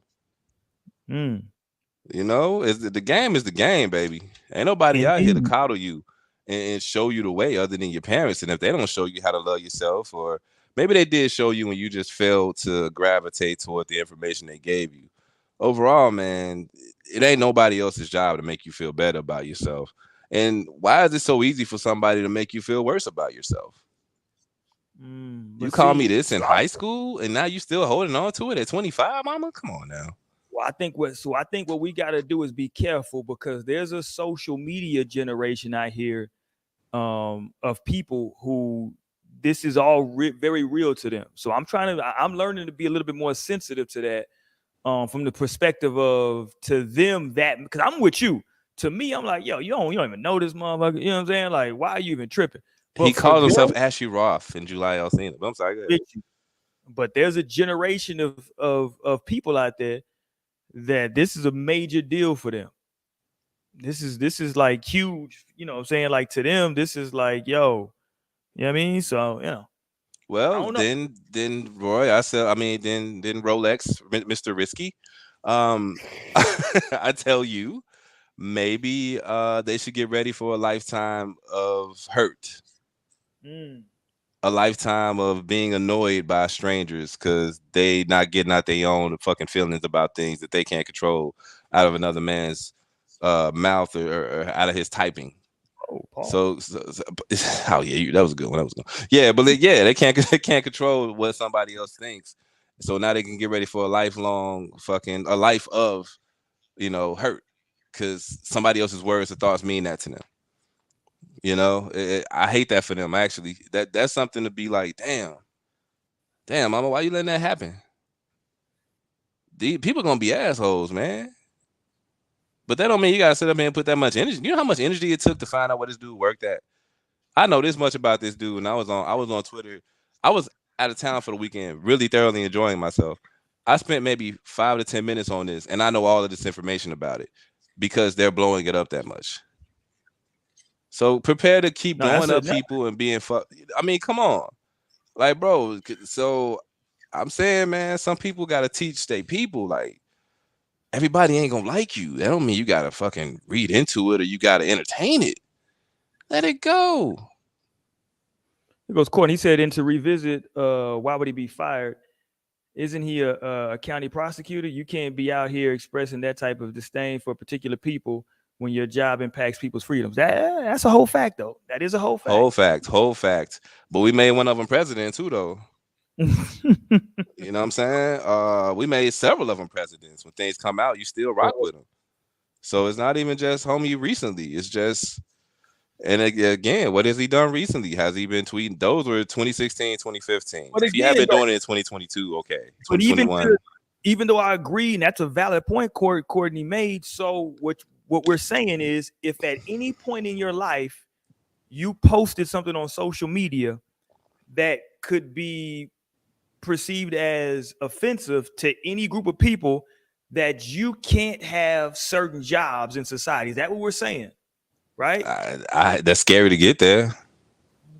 You know, the game is the game, baby. Ain't nobody out here to coddle you and show you the way other than your parents. And if they don't show you how to love yourself, or maybe they did show you and you just failed to gravitate toward the information they gave you. Overall, man, it ain't nobody else's job to make you feel better about yourself. And why is it so easy for somebody to make you feel worse about yourself? You call me this in high school and now you still holding on to it at 25, mama? Come on now. Well, I think what we got to do is be careful, because there's a social media generation out here of people who this is all very real to them. So I'm learning to be a little bit more sensitive to that, from the perspective of, to them, that, because I'm with you. To me, I'm like, yo, you don't even know this motherfucker. You know what I'm saying? Like, why are you even tripping? But he called himself Ashy Roth in July Alcina. I'm sorry. But there's a generation of people out there that this is a major deal for them. This is like huge, you know what I'm saying? Like, to them, this is like, yo, you know what I mean? So, you know. Well, then Roy, then Rolex, Mr. Risky. I tell you, maybe they should get ready for a lifetime of hurt. A lifetime of being annoyed by strangers because they not getting out their own fucking feelings about things that they can't control out of another man's mouth or out of his typing. So oh yeah, that was a good one. Yeah, but they can't control what somebody else thinks. So now they can get ready for a life of, hurt, because somebody else's words or thoughts mean that to them. You know, I hate that for them. Actually, that's something to be like, damn, mama, why you letting that happen? People gonna be assholes, man. But that don't mean you gotta sit up here and put that much energy. You know how much energy it took to find out what this dude worked at? I know this much about this dude, and I was on Twitter. I was out of town for the weekend, really thoroughly enjoying myself. I spent maybe 5 to 10 minutes on this, and I know all of this information about it because they're blowing it up that much. So prepare to keep blowing up people and being fucked. I mean, come on. Like, bro, so I'm saying, man, some people got to teach their people, like, everybody ain't gonna like you. That don't mean you gotta fucking read into it or you gotta entertain it. Let it go. Here goes Courtney. He said, and to revisit, why would he be fired? Isn't he a county prosecutor? You can't be out here expressing that type of disdain for particular people when your job impacts people's freedoms. That's a whole fact, though. That is a whole fact. Whole fact. But we made one of them president too, though. You know what I'm saying? We made several of them presidents. When things come out, you still rock with them. So it's not even just homie recently. It's just, and again, what has he done recently? Has he been tweeting? Those were 2016, 2015. If he had been doing it in 2022, okay. 2021. Even though I agree, and that's a valid point Courtney made. So what we're saying is, if at any point in your life you posted something on social media that could be perceived as offensive to any group of people, that you can't have certain jobs in society. Is that what we're saying? Right? That's scary to get there.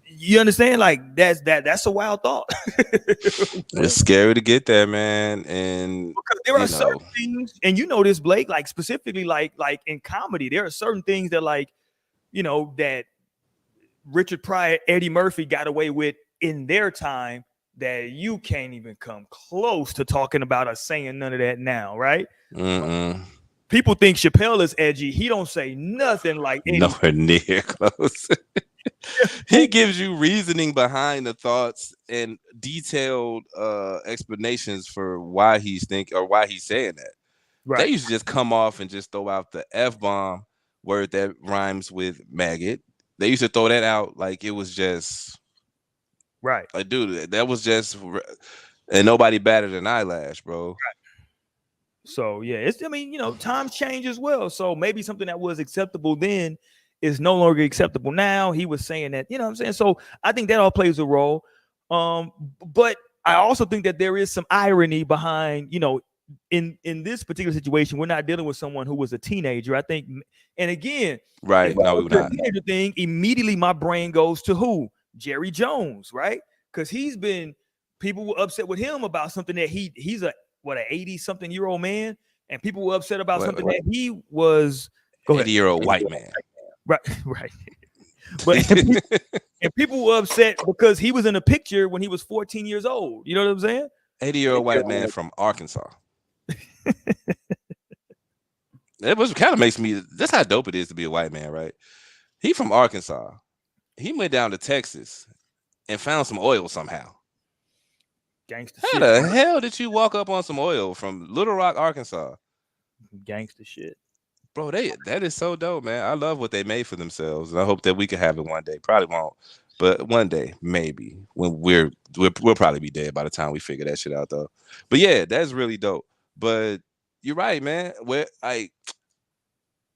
You understand? Like, that's a wild thought. It's scary to get there, man. And because there are certain things, and you know this, Blake, like specifically like in comedy, there are certain things that, like, you know, that Richard Pryor, Eddie Murphy got away with in their time, that you can't even come close to talking about or saying none of that now, right? People think Chappelle is edgy. He don't say nothing like Eddie. Nowhere near close. He gives you reasoning behind the thoughts and detailed explanations for why he's saying that. Right. They used to just come off and just throw out the F-bomb word that rhymes with maggot. They used to throw that out like it was just right. Like, dude, that was just, and nobody batted an eyelash, bro. Right. So yeah, times change as well. So maybe something that was acceptable then is no longer acceptable now. He was saying that, you know what I'm saying? So I think that all plays a role. But I also think that there is some irony behind, in this particular situation, we're not dealing with someone who was a teenager, I think. And again, right. No, we're not. The thing, immediately my brain goes to who? Jerry Jones, right? Because people were upset with him about something that he's a 80-something-year-old man, and people were upset about something that he was 80-year-old white man. Right. But and people were upset because he was in a picture when he was 14 years old. You know what I'm saying? 80-year-old white man from Arkansas. It was kind of makes me. That's how dope it is to be a white man, right? He from Arkansas. He went down to Texas and found some oil somehow. Gangsta How shit. the hell did you walk up on some oil from Little Rock, Arkansas, gangster shit. Bro, that is so dope, man. I love what they made for themselves, and I hope that we can have it one day. Probably won't, but one day, maybe, when we'll probably be dead by the time we figure that shit out, though. But yeah, that's really dope. But you're right, man.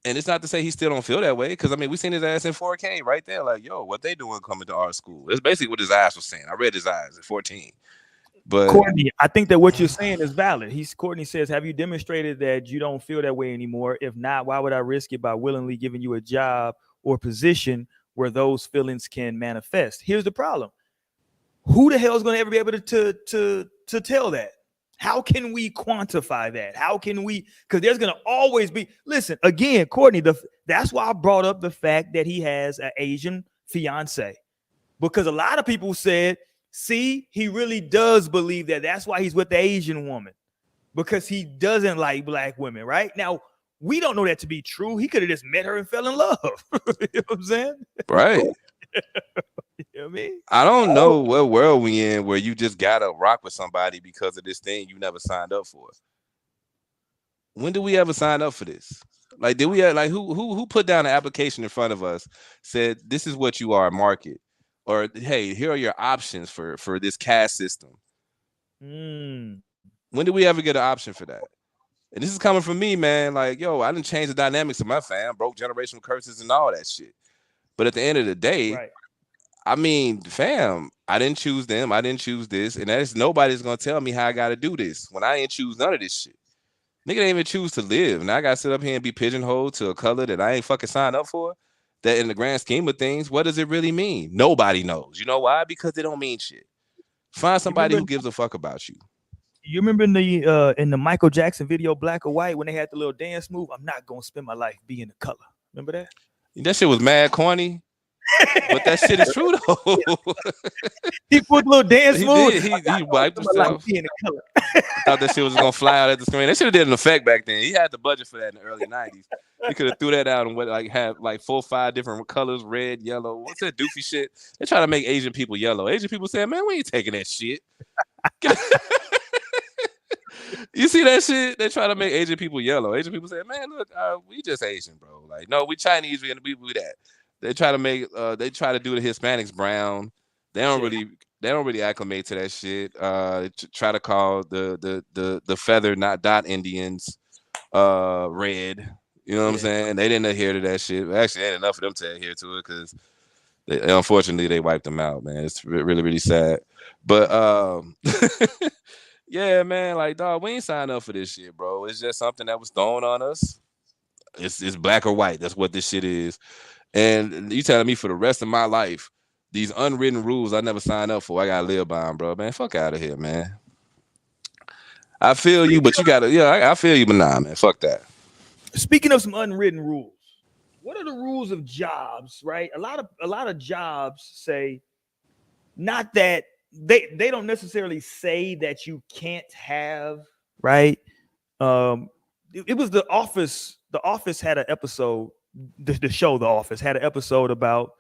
And it's not to say he still don't feel that way, because I mean, we seen his ass in 4K right there. Like, yo, what they doing coming to our school? It's basically what his eyes was saying. I read his eyes at 14. But Courtney, I think that what you're saying is valid. Courtney says, have you demonstrated that you don't feel that way anymore? If not, why would I risk it by willingly giving you a job or position where those feelings can manifest? Here's the problem. Who the hell is going to ever be able to tell that? How can we quantify that? How can we? Because there's going to always be. Listen, again, Courtney, that's why I brought up the fact that he has an Asian fiance, because a lot of people said, see, he really does believe that. That's why he's with the Asian woman, because he doesn't like black women. Right now, we don't know that to be true. He could have just met her and fell in love. You know what I'm saying? Right. You know what I mean? I don't know what world we in where you just gotta rock with somebody because of this thing you never signed up for. When did we ever sign up for this? Like, did we like who put down an application in front of us, said this is what you are, market, or hey, here are your options for this caste system? When did we ever get an option for that? And this is coming from me, man. Like, yo, I didn't change the dynamics of my fam, broke generational curses and all that shit. But at the end of the day, right. I mean, fam, I didn't choose them. I didn't choose this. And nobody's going to tell me how I got to do this when I ain't choose none of this shit. Nigga didn't even choose to live. And I got to sit up here and be pigeonholed to a color that I ain't fucking signed up for. That in the grand scheme of things, what does it really mean? Nobody knows. You know why? Because it don't mean shit. Find somebody who gives a fuck about you. You remember in the Michael Jackson video, Black or White, when they had the little dance move? I'm not going to spend my life being a color. Remember that? That shit was mad corny. But that shit is true though. He put a little dance move. He wiped himself. I thought that shit was gonna fly out at the screen. They should have did an effect back then. He had the budget for that in the early 90s. He could have threw that out and have like 4 or 5 different colors, red, yellow. What's that doofy shit? They try to make Asian people yellow. Asian people say, man, we ain't taking that shit. You see that shit? They try to make Asian people yellow. Asian people say, man, look, we just Asian, bro. Like, no, we Chinese, we that. They try to make they do the Hispanics brown. They don't really acclimate to that shit. Try to call the feather not dot Indians red. You know what I'm saying? They didn't adhere to that shit. Actually, ain't enough of them to adhere to it because unfortunately they wiped them out, man. It's really, really sad. But yeah, man, like, dog, we ain't signed up for this shit, bro. It's just something that was thrown on us. It's black or white. That's what this shit is. And you telling me for the rest of my life, these unwritten rules I never signed up for, I gotta live by them, bro. Man, fuck out of here, man. I feel you, but you gotta, I feel you, but nah, man, fuck that. Speaking of some unwritten rules, what are the rules of jobs, right? A lot of jobs say not that they don't necessarily say that you can't have, right? It was The Office. The Office had an episode. The show The Office had an episode about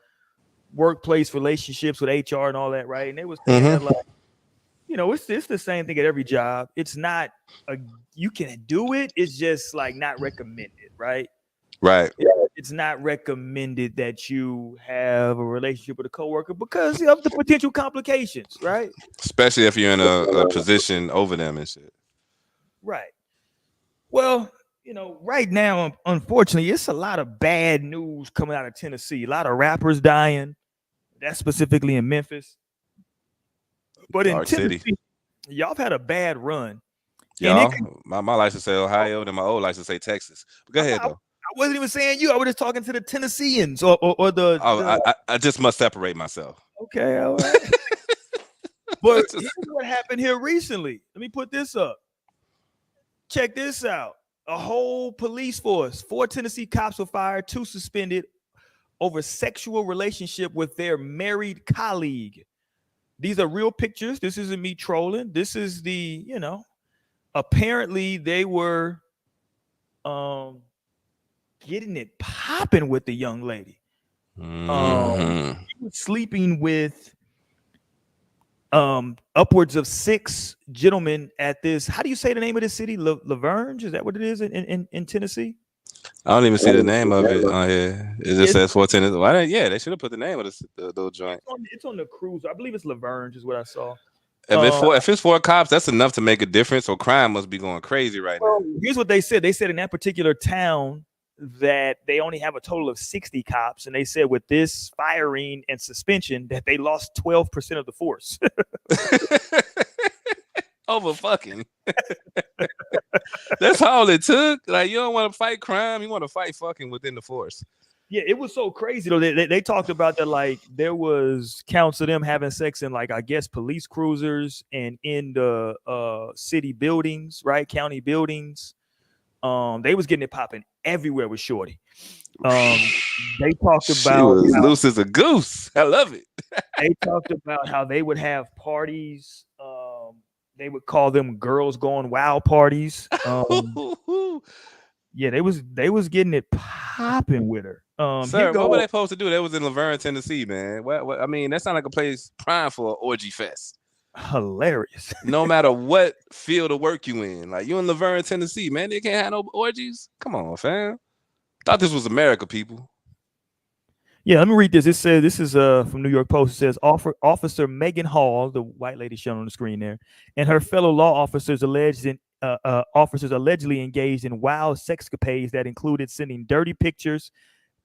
workplace relationships with HR and all that, right? And they was saying that, like, it's the same thing at every job. It's not you can do it. It's just like not recommended, right? Right. It's not recommended that you have a relationship with a coworker because of the potential complications, right? Especially if you're in a position over them and shit. Right. Well, right now, unfortunately, it's a lot of bad news coming out of Tennessee. A lot of rappers dying. That's specifically in Memphis. But in Tennessee, y'all have had a bad run. Y'all, my license say Ohio, and my old license say Texas. But go ahead, though. I wasn't even saying you. I was just talking to the Tennesseans or the. I just must separate myself. Okay, all right. But here's what happened here recently. Let me put this up. Check this out. A whole police force, 4 Tennessee cops were fired, 2 suspended over sexual relationship with their married colleague. These are real pictures. This isn't me trolling. This is apparently they were getting it popping with the young lady. He was sleeping with upwards of 6 gentlemen at this. How do you say the name of this city? Laverne? Is that what it is in Tennessee? I don't even see the name of it on here. It just says 4 Tennessee. Why? Yeah, they should have put the name of the joint. It's on the cruise. I believe it's Laverne, is what I saw. If it's 4 cops, that's enough to make a difference. So crime must be going crazy right now. Here's what they said. They said in that particular town that they only have a total of 60 cops, and they said with this firing and suspension that they lost 12% of the force. Over fucking. That's all it took. Like, you don't want to fight crime, you want to fight fucking within the force. Yeah, it was so crazy though. They talked about that, like there was counts of them having sex in, like, I guess police cruisers and in the city buildings, right? County buildings. They was getting it popping everywhere with Shorty. They talked about she was loose as a goose. I love it. They talked about how they would have parties. They would call them girls going wild parties. Yeah, they was getting it popping with her. Sir, what were they supposed to do? That was in Laverne, Tennessee, man. What I mean, that sounds like a place prime for an orgy fest. Hilarious. No matter what field of work you in, like you in Laverne, Tennessee, man, they can't have no orgies. Come on, fam. Thought this was America, people. Yeah, let me read this. It says, this is from New York Post. It says, Officer Megan Hall, the white lady shown on the screen there, and her fellow law officers allegedly engaged in wild sexcapades that included sending dirty pictures,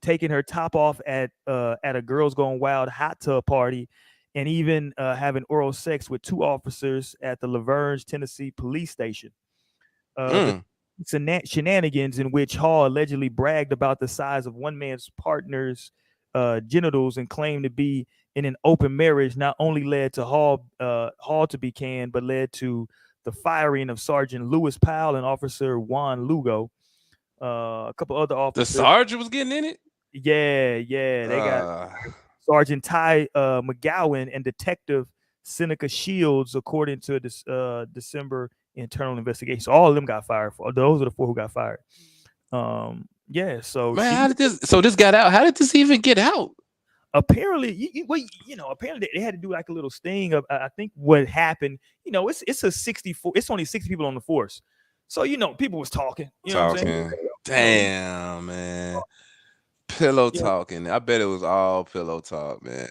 taking her top off at a Girls Gone Wild hot tub party, and even having oral sex with 2 officers at the Laverne, Tennessee police station. Shenanigans in which Hall allegedly bragged about the size of one man's partner's genitals and claimed to be in an open marriage not only led to Hall to be canned, but led to the firing of Sergeant Lewis Powell and Officer Juan Lugo. A couple other officers. The sergeant was getting in it? Yeah. They got Sergeant Ty McGowan and Detective Seneca Shields, according to this December internal investigation. So all of them got fired. Those are the 4 who got fired. Yeah, so man, how did this got out? How did this even get out? Apparently, apparently they had to do like a little sting of, I think what happened, it's a 64, it's only 60 people on the force. So, people was talking. Know what I'm saying? Damn, man. Pillow talking. I bet it was all pillow talk, man.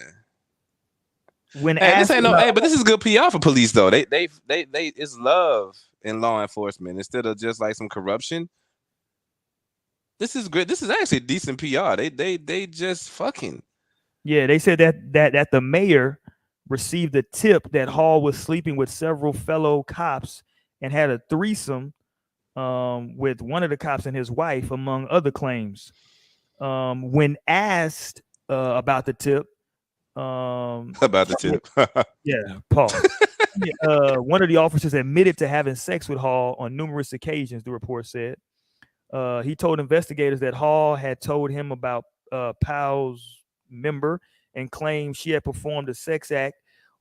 When this ain't no, but this is good PR for police though. They it's love in law enforcement instead of just like some corruption. This is great. This is actually decent PR. They just fucking. Yeah, they said that the mayor received a tip that Hall was sleeping with several fellow cops and had a threesome with one of the cops and his wife, among other claims. When asked about the tip, yeah, Paul. One of the officers admitted to having sex with Hall on numerous occasions, the report said. He told investigators that Hall had told him about Powell's member and claimed she had performed a sex act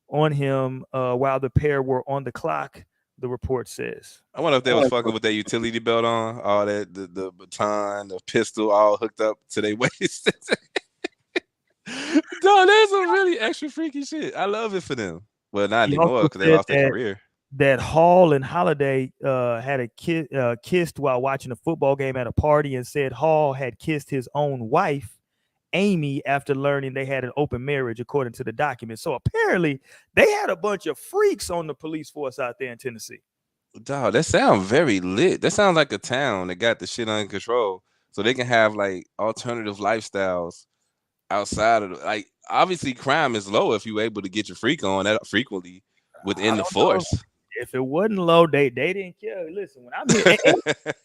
on him while the pair were on the clock, the report says. I wonder if they was fucking with their utility belt on, all that, the baton, the pistol, all hooked up to their waist. No, there's some really extra freaky shit. I love it for them. Well, not anymore because they lost their career. That Hall and Holiday had kissed while watching a football game at a party, and said Hall had kissed his own wife, Amy, after learning they had an open marriage, according to the document. So apparently they had a bunch of freaks on the police force out there in Tennessee. Dog, that sounds very lit. That sounds like a town that got the shit under control, so they can have like alternative lifestyles outside of like. Obviously, crime is low if you're able to get your freak on that frequently within the force. If it wasn't low, they didn't care. Listen, when I'm here,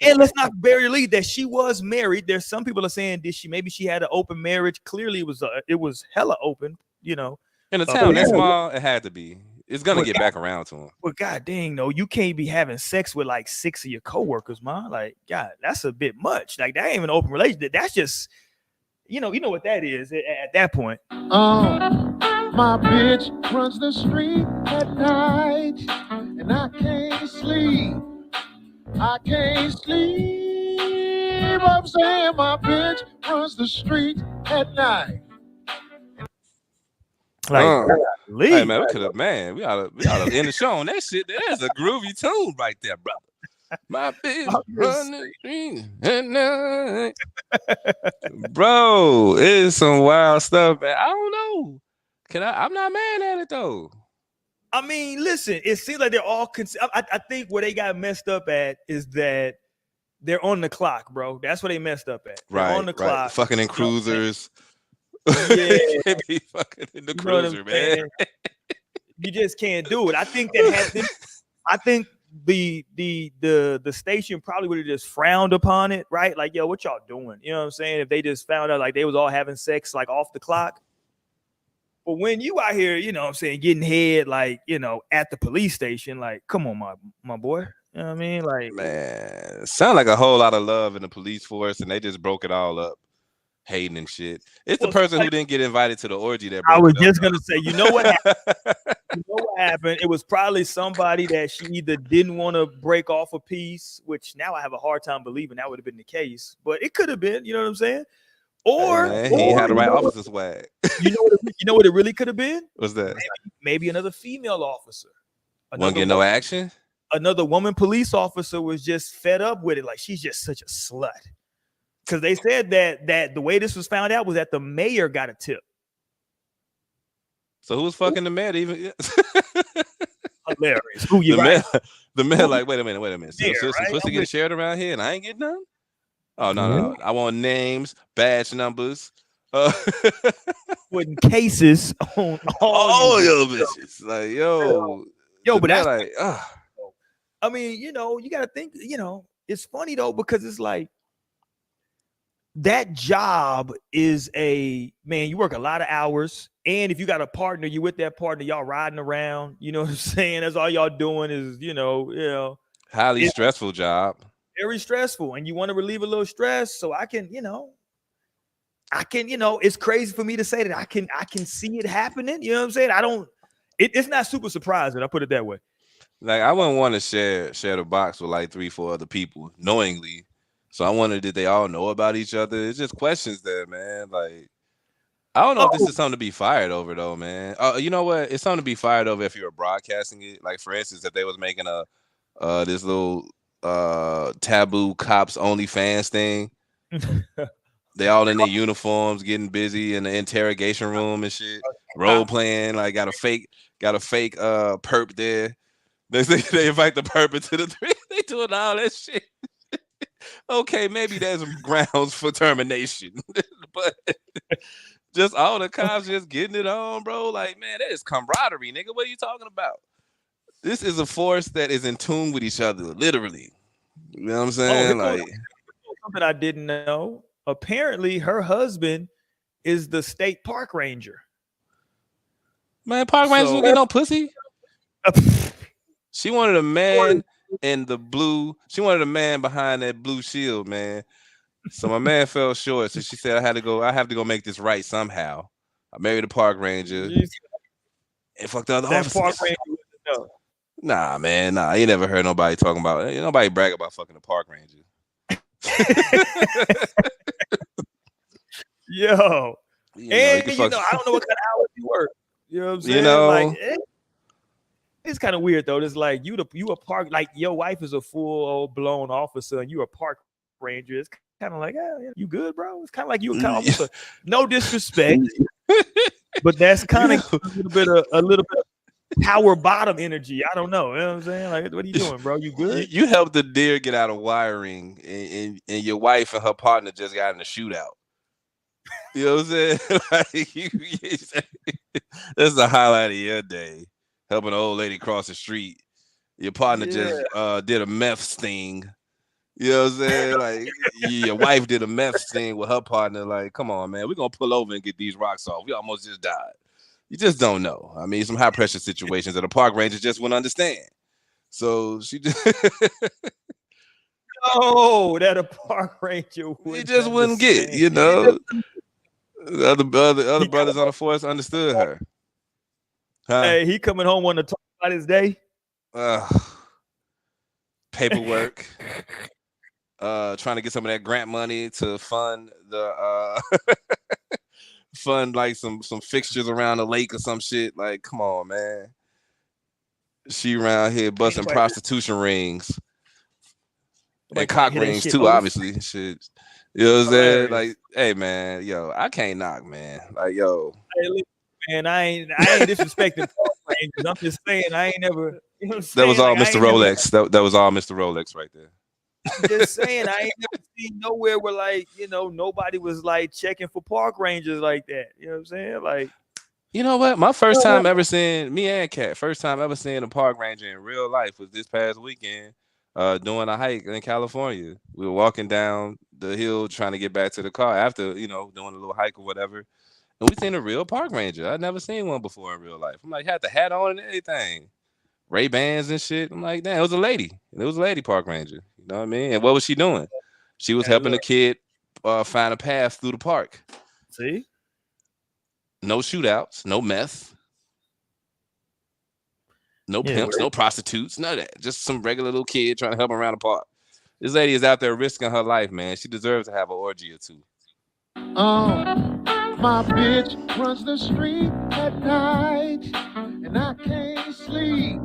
and let's not bury lead that she was married. There's some people are saying maybe she had an open marriage. Clearly, it was hella open. In a town that small, it had to be. It's gonna get back around to him. But god dang, no, you can't be having sex with like 6 of your coworkers, man. Like, God, that's a bit much. Like, that ain't even an open relationship. That's just, you know what that is at that point. My bitch runs the street at night, and I can't sleep. I'm saying my bitch runs the street at night. Like, hey man, we ought to end the show on that shit. That's a groovy tune right there, brother. My bitch running at night. Bro, it's some wild stuff, man. I don't know. I'm not mad at it though. I mean, listen, it seems like they're all I think where they got messed up at is that they're on the clock, bro. That's what they messed up at. They're on the clock. Fucking in cruisers. Yeah. They be fucking in the cruiser, man. You just can't do it. I think the station probably would have just frowned upon it, right? Like, yo, what y'all doing? You know what I'm saying? If they just found out like they was all having sex like off the clock. But when you out here, you know what I'm saying, getting head like, you know, at the police station, like, come on, my boy. You know what I mean? Like, man, sound like a whole lot of love in the police force, and they just broke it all up. Hating and shit. It's the person who didn't get invited to the orgy that broke I was it just up, gonna say, you know what happened? You know what happened? It was probably somebody that she either didn't want to break off a piece, which now I have a hard time believing that would have been the case, but it could have been, you know what I'm saying? Or he had the right officer swag. You know what it really could have been? What's that? Maybe another female officer. Won't get no action? Another woman police officer was just fed up with it. Like, she's just such a slut. Because they said that the way this was found out was that the mayor got a tip. So who was fucking the mayor? Even hilarious. Who you right? The mayor, like, wait a minute. So pussy get shared around here, and I ain't getting none. Oh no. I want names, badge numbers, putting cases on all your bitches. Like, yo, but that's like, I mean, you know, you got to think. You know, it's funny though because it's like. That job is you work a lot of hours. And if you got a partner, you with that partner, y'all riding around, you know what I'm saying? That's all y'all doing is, you know. Highly stressful job. Very stressful. And you want to relieve a little stress. So I can, it's crazy for me to say that I can see it happening. You know what I'm saying? It's not super surprising. I'll put it that way. Like, I wouldn't want to share the box with like 3-4 other people knowingly. So I wonder, did they all know about each other? It's just questions there, man. Like, I don't know if this is something to be fired over, though, man. You know what? It's something to be fired over if you were broadcasting it. Like, for instance, if they was making this little taboo cops OnlyFans thing. They all in their uniforms, getting busy in the interrogation room and shit, role playing. Like, got a fake perp there. They invite the perp into the three. They doing all that shit. Okay, maybe there's grounds for termination, but just all the cops just getting it on, bro. Like, man, that is camaraderie, nigga. What are you talking about? This is a force that is in tune with each other, literally. You know what I'm saying? Like, something I didn't know. Apparently, her husband is the state park ranger. Man, park rangers don't get no pussy. She wanted a man. In the blue, she wanted a man behind that blue shield, man. So my man fell short. So she said, I have to go make this right somehow. I married a park ranger and fucked the other officers. Park ranger nah, man, nah. You never heard nobody talking about it. Nobody brag about fucking a park ranger. Yo. I don't know what kind of hours you work. You know what I'm saying? Like, it's kind of weird though. It's like you a park, like your wife is a full blown officer and you a park ranger. It's kind of like, you good, bro? It's kind of like you a cop officer. No disrespect, but that's kind of a little bit of power bottom energy. I don't know. You know what I'm saying? Like, what are you doing, bro? You good? You helped the deer get out of wiring, and your wife and her partner just got in a shootout. You know what I'm saying? Like, that's the highlight of your day. Helping an old lady cross the street. Your partner just did a meth sting. You know what I'm saying? Like, your wife did a meth sting with her partner. Like, come on, man. We're going to pull over and get these rocks off. We almost just died. You just don't know. I mean, some high pressure situations that a park ranger just wouldn't understand. So she just... that a park ranger would just wouldn't get, you know. The other brothers on the force understood her. Huh? Hey, he coming home wanting to talk about his day. Paperwork. Trying to get some of that grant money to fund the fund like some fixtures around the lake or some shit. Like, come on, man. She around here busting prostitution rings and cock rings too, obviously. Shit. You know what I'm saying? Like, hey man, yo, I can't knock, man. Like, yo. Hey, listen, man, I ain't disrespecting park rangers. I'm just saying I ain't never. You know what I'm saying? That was all like, Mr. Rolex. That was all Mr. Rolex right there. I'm just saying I ain't never seen nowhere where like, you know, nobody was like checking for park rangers like that. You know what I'm saying? Like, you know what? My first time ever seeing me and Kat, first time ever seeing a park ranger in real life was this past weekend, doing a hike in California. We were walking down the hill trying to get back to the car after, you know, doing a little hike or whatever. And we seen a real park ranger. I'd never seen one before in real life. I'm like, had the hat on and everything. Ray-Bans and shit. I'm like, damn, it was a lady. It was a lady park ranger. You know what I mean? And what was she doing? She was helping a kid find a path through the park. See? No shootouts, no meth, no pimps, no prostitutes, none of that. Just some regular little kid trying to help him around the park. This lady is out there risking her life, man. She deserves to have an orgy or two. My bitch runs the street at night, and I can't sleep.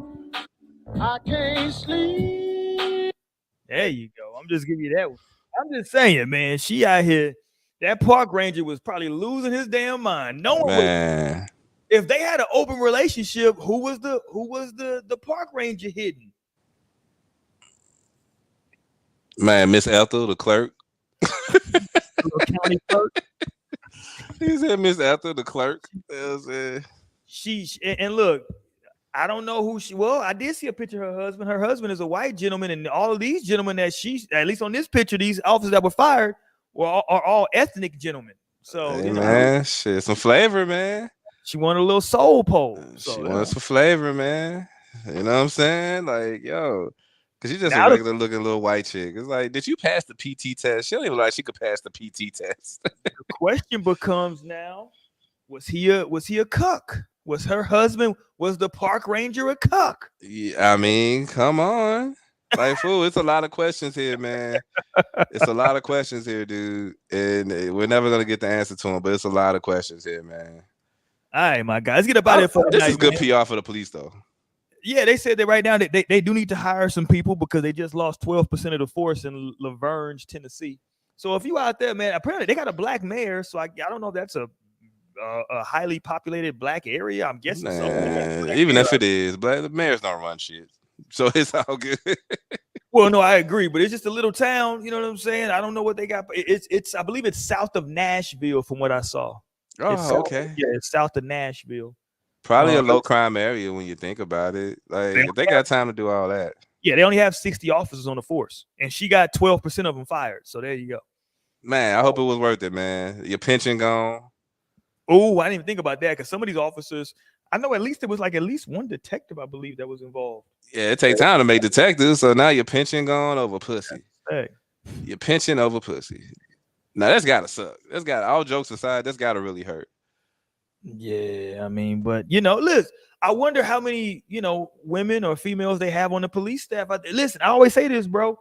I can't sleep. There you go. I'm just giving you that one. I'm just saying, man, she out here. That park ranger was probably losing his damn mind. No one would, if they had an open relationship, who was the park ranger hitting? Man, Miss Ethel, the clerk. County clerk. He said Miss Ethel, the clerk. She and look, I don't know who she. Well, I did see a picture of her husband. Her husband is a white gentleman, and all of these gentlemen that she's, at least on this picture, these officers that were fired are all ethnic gentlemen. So, hey, man, shit, some flavor, man. She wanted a little soul pole. So, she wanted some flavor, man. You know what I'm saying? Like, yo, because she's just a regular looking little white chick. It's like, did you pass the PT test? She don't even like she could pass the PT test. The question becomes now, was he a cuck? Was her husband, was the park ranger a cuck? Yeah, I mean, come on. Like, fool, it's a lot of questions here, man. It's a lot of questions here, dude. And we're never going to get the answer to them, but it's a lot of questions here, man. All right, my guys, get up out of here for this is good PR for the police, though. Yeah, they said that right now that they do need to hire some people because they just lost 12% of the force in Laverne, Tennessee. So if you out there, man, apparently they got a black mayor. So I don't know if that's a highly populated black area. I'm guessing so. Even if it is, but the mayors don't run shit. So it's all good. Well, no, I agree, but it's just a little town. You know what I'm saying? I don't know what they got. It's I believe it's south of Nashville from what I saw. Oh, okay. Yeah, it's south of Nashville. Probably a low crime area when you think about it. Like if they got time to do all that. Yeah, they only have 60 officers on the force, and she got 12% of them fired. So there you go. Man, I hope it was worth it, man. Your pension gone. Oh, I didn't even think about that because some of these officers, I know at least one detective, I believe, that was involved. Yeah, it takes time to make detectives. So now your pension gone over pussy. Hey. Your pension over pussy. Now that's gotta suck. All jokes aside, that's gotta really hurt. Yeah, I mean, but listen, I wonder how many, women or females they have on the police staff out there. Listen, I always say this, bro.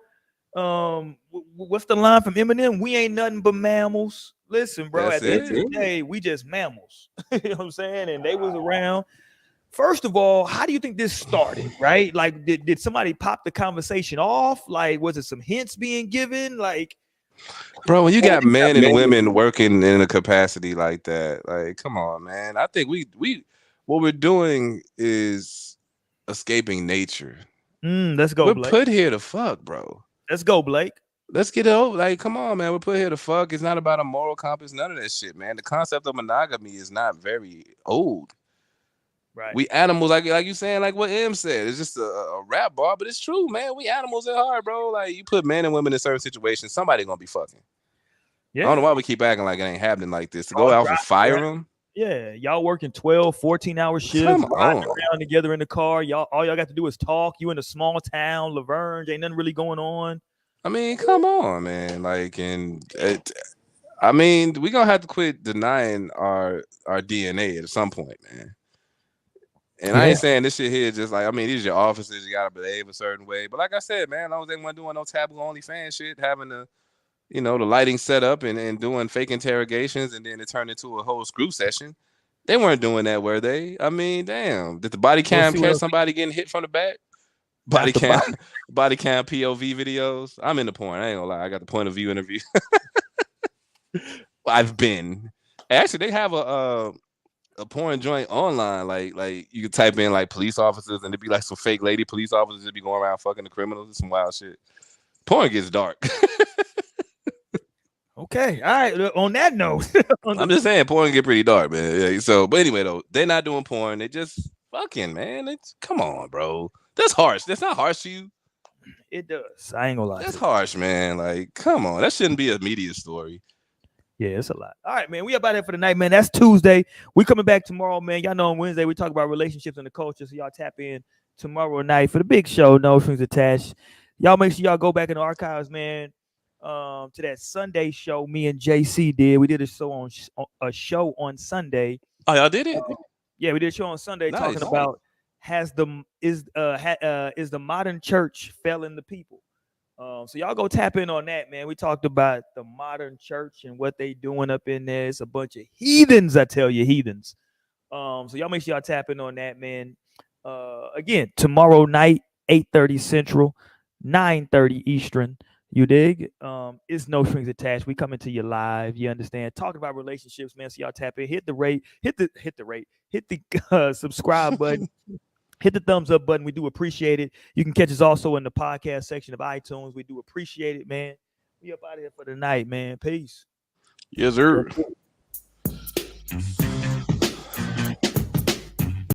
What's the line from Eminem? We ain't nothing but mammals. Listen, bro, at the end of the day, we just mammals. You know what I'm saying? And they was around. First of all, how do you think this started, right? Like, did somebody pop the conversation off? Like, was it some hints being given? Like, bro, when you got men and women working in a capacity like that, like, come on, man. I think we what we're doing is escaping nature. Let's go, We're Blake. put here to fuck, bro. Let's go, Blake. Let's get it over. Like, come on, man. We're put here to fuck. It's not about a moral compass. None of that shit, man. The concept of monogamy is not very old. Right. We animals, like you saying, like what M said. It's just a rap bar, but it's true, man. We animals at heart, bro. Like, you put men and women in certain situations, somebody gonna be fucking. Yeah. I don't know why we keep acting like it ain't happening like this. To go out and fire them. Yeah, y'all working 12, 14-hour shifts, riding around together in the car. All y'all got to do is talk. You in a small town, Laverne, ain't nothing really going on. I mean, come on, man. Like, we gonna have to quit denying our DNA at some point, man. And I ain't saying this shit here just like, these are your officers, you gotta behave a certain way. But like I said, man, as long as they weren't doing no taboo OnlyFans shit, having to, the lighting setup and doing fake interrogations, and then it turned into a whole screw session. They weren't doing that, were they? I mean, damn. Did the body cam catch somebody getting hit from the back? Body cam POV videos. I'm into porn. I ain't gonna lie. I got the point of view interview. I've been. Actually, they have a porn joint online. Like you could type in like police officers, and it'd be like some fake lady police officers that be going around fucking the criminals and some wild shit. Porn gets dark. Okay, all right. On that note, I'm just saying, porn get pretty dark, man. Yeah, so, but anyway, though, they're not doing porn. They just fucking, man. Come on, bro. That's harsh. That's not harsh to you. It does. I ain't gonna lie. That's harsh, man. Like, come on. That shouldn't be a media story. Yeah, it's a lot. All right, man. We up out here for the night, man. That's Tuesday. We coming back tomorrow, man. Y'all know on Wednesday we talk about relationships and the culture. So y'all tap in tomorrow night for the big show. No Strings Attached. Y'all make sure y'all go back in the archives, man. To that Sunday show me and JC did. We did a show on Sunday. Oh, y'all did it? Yeah, we did a show on Sunday talking about is the modern church failing the people. So y'all go tap in on that, man. We talked about the modern church and what they doing up in there. It's a bunch of heathens, I tell you, heathens. So y'all make sure y'all tap in on that, man. Again, tomorrow night, 8:30 Central, 9:30 Eastern. You dig? It's No Strings Attached. We coming to you live. You understand? Talking about relationships, man. So y'all tap in, hit the subscribe button, hit the thumbs up button. We do appreciate it. You can catch us also in the podcast section of iTunes. We do appreciate it, man. We up out of here for the night, man. Peace. Yes, sir.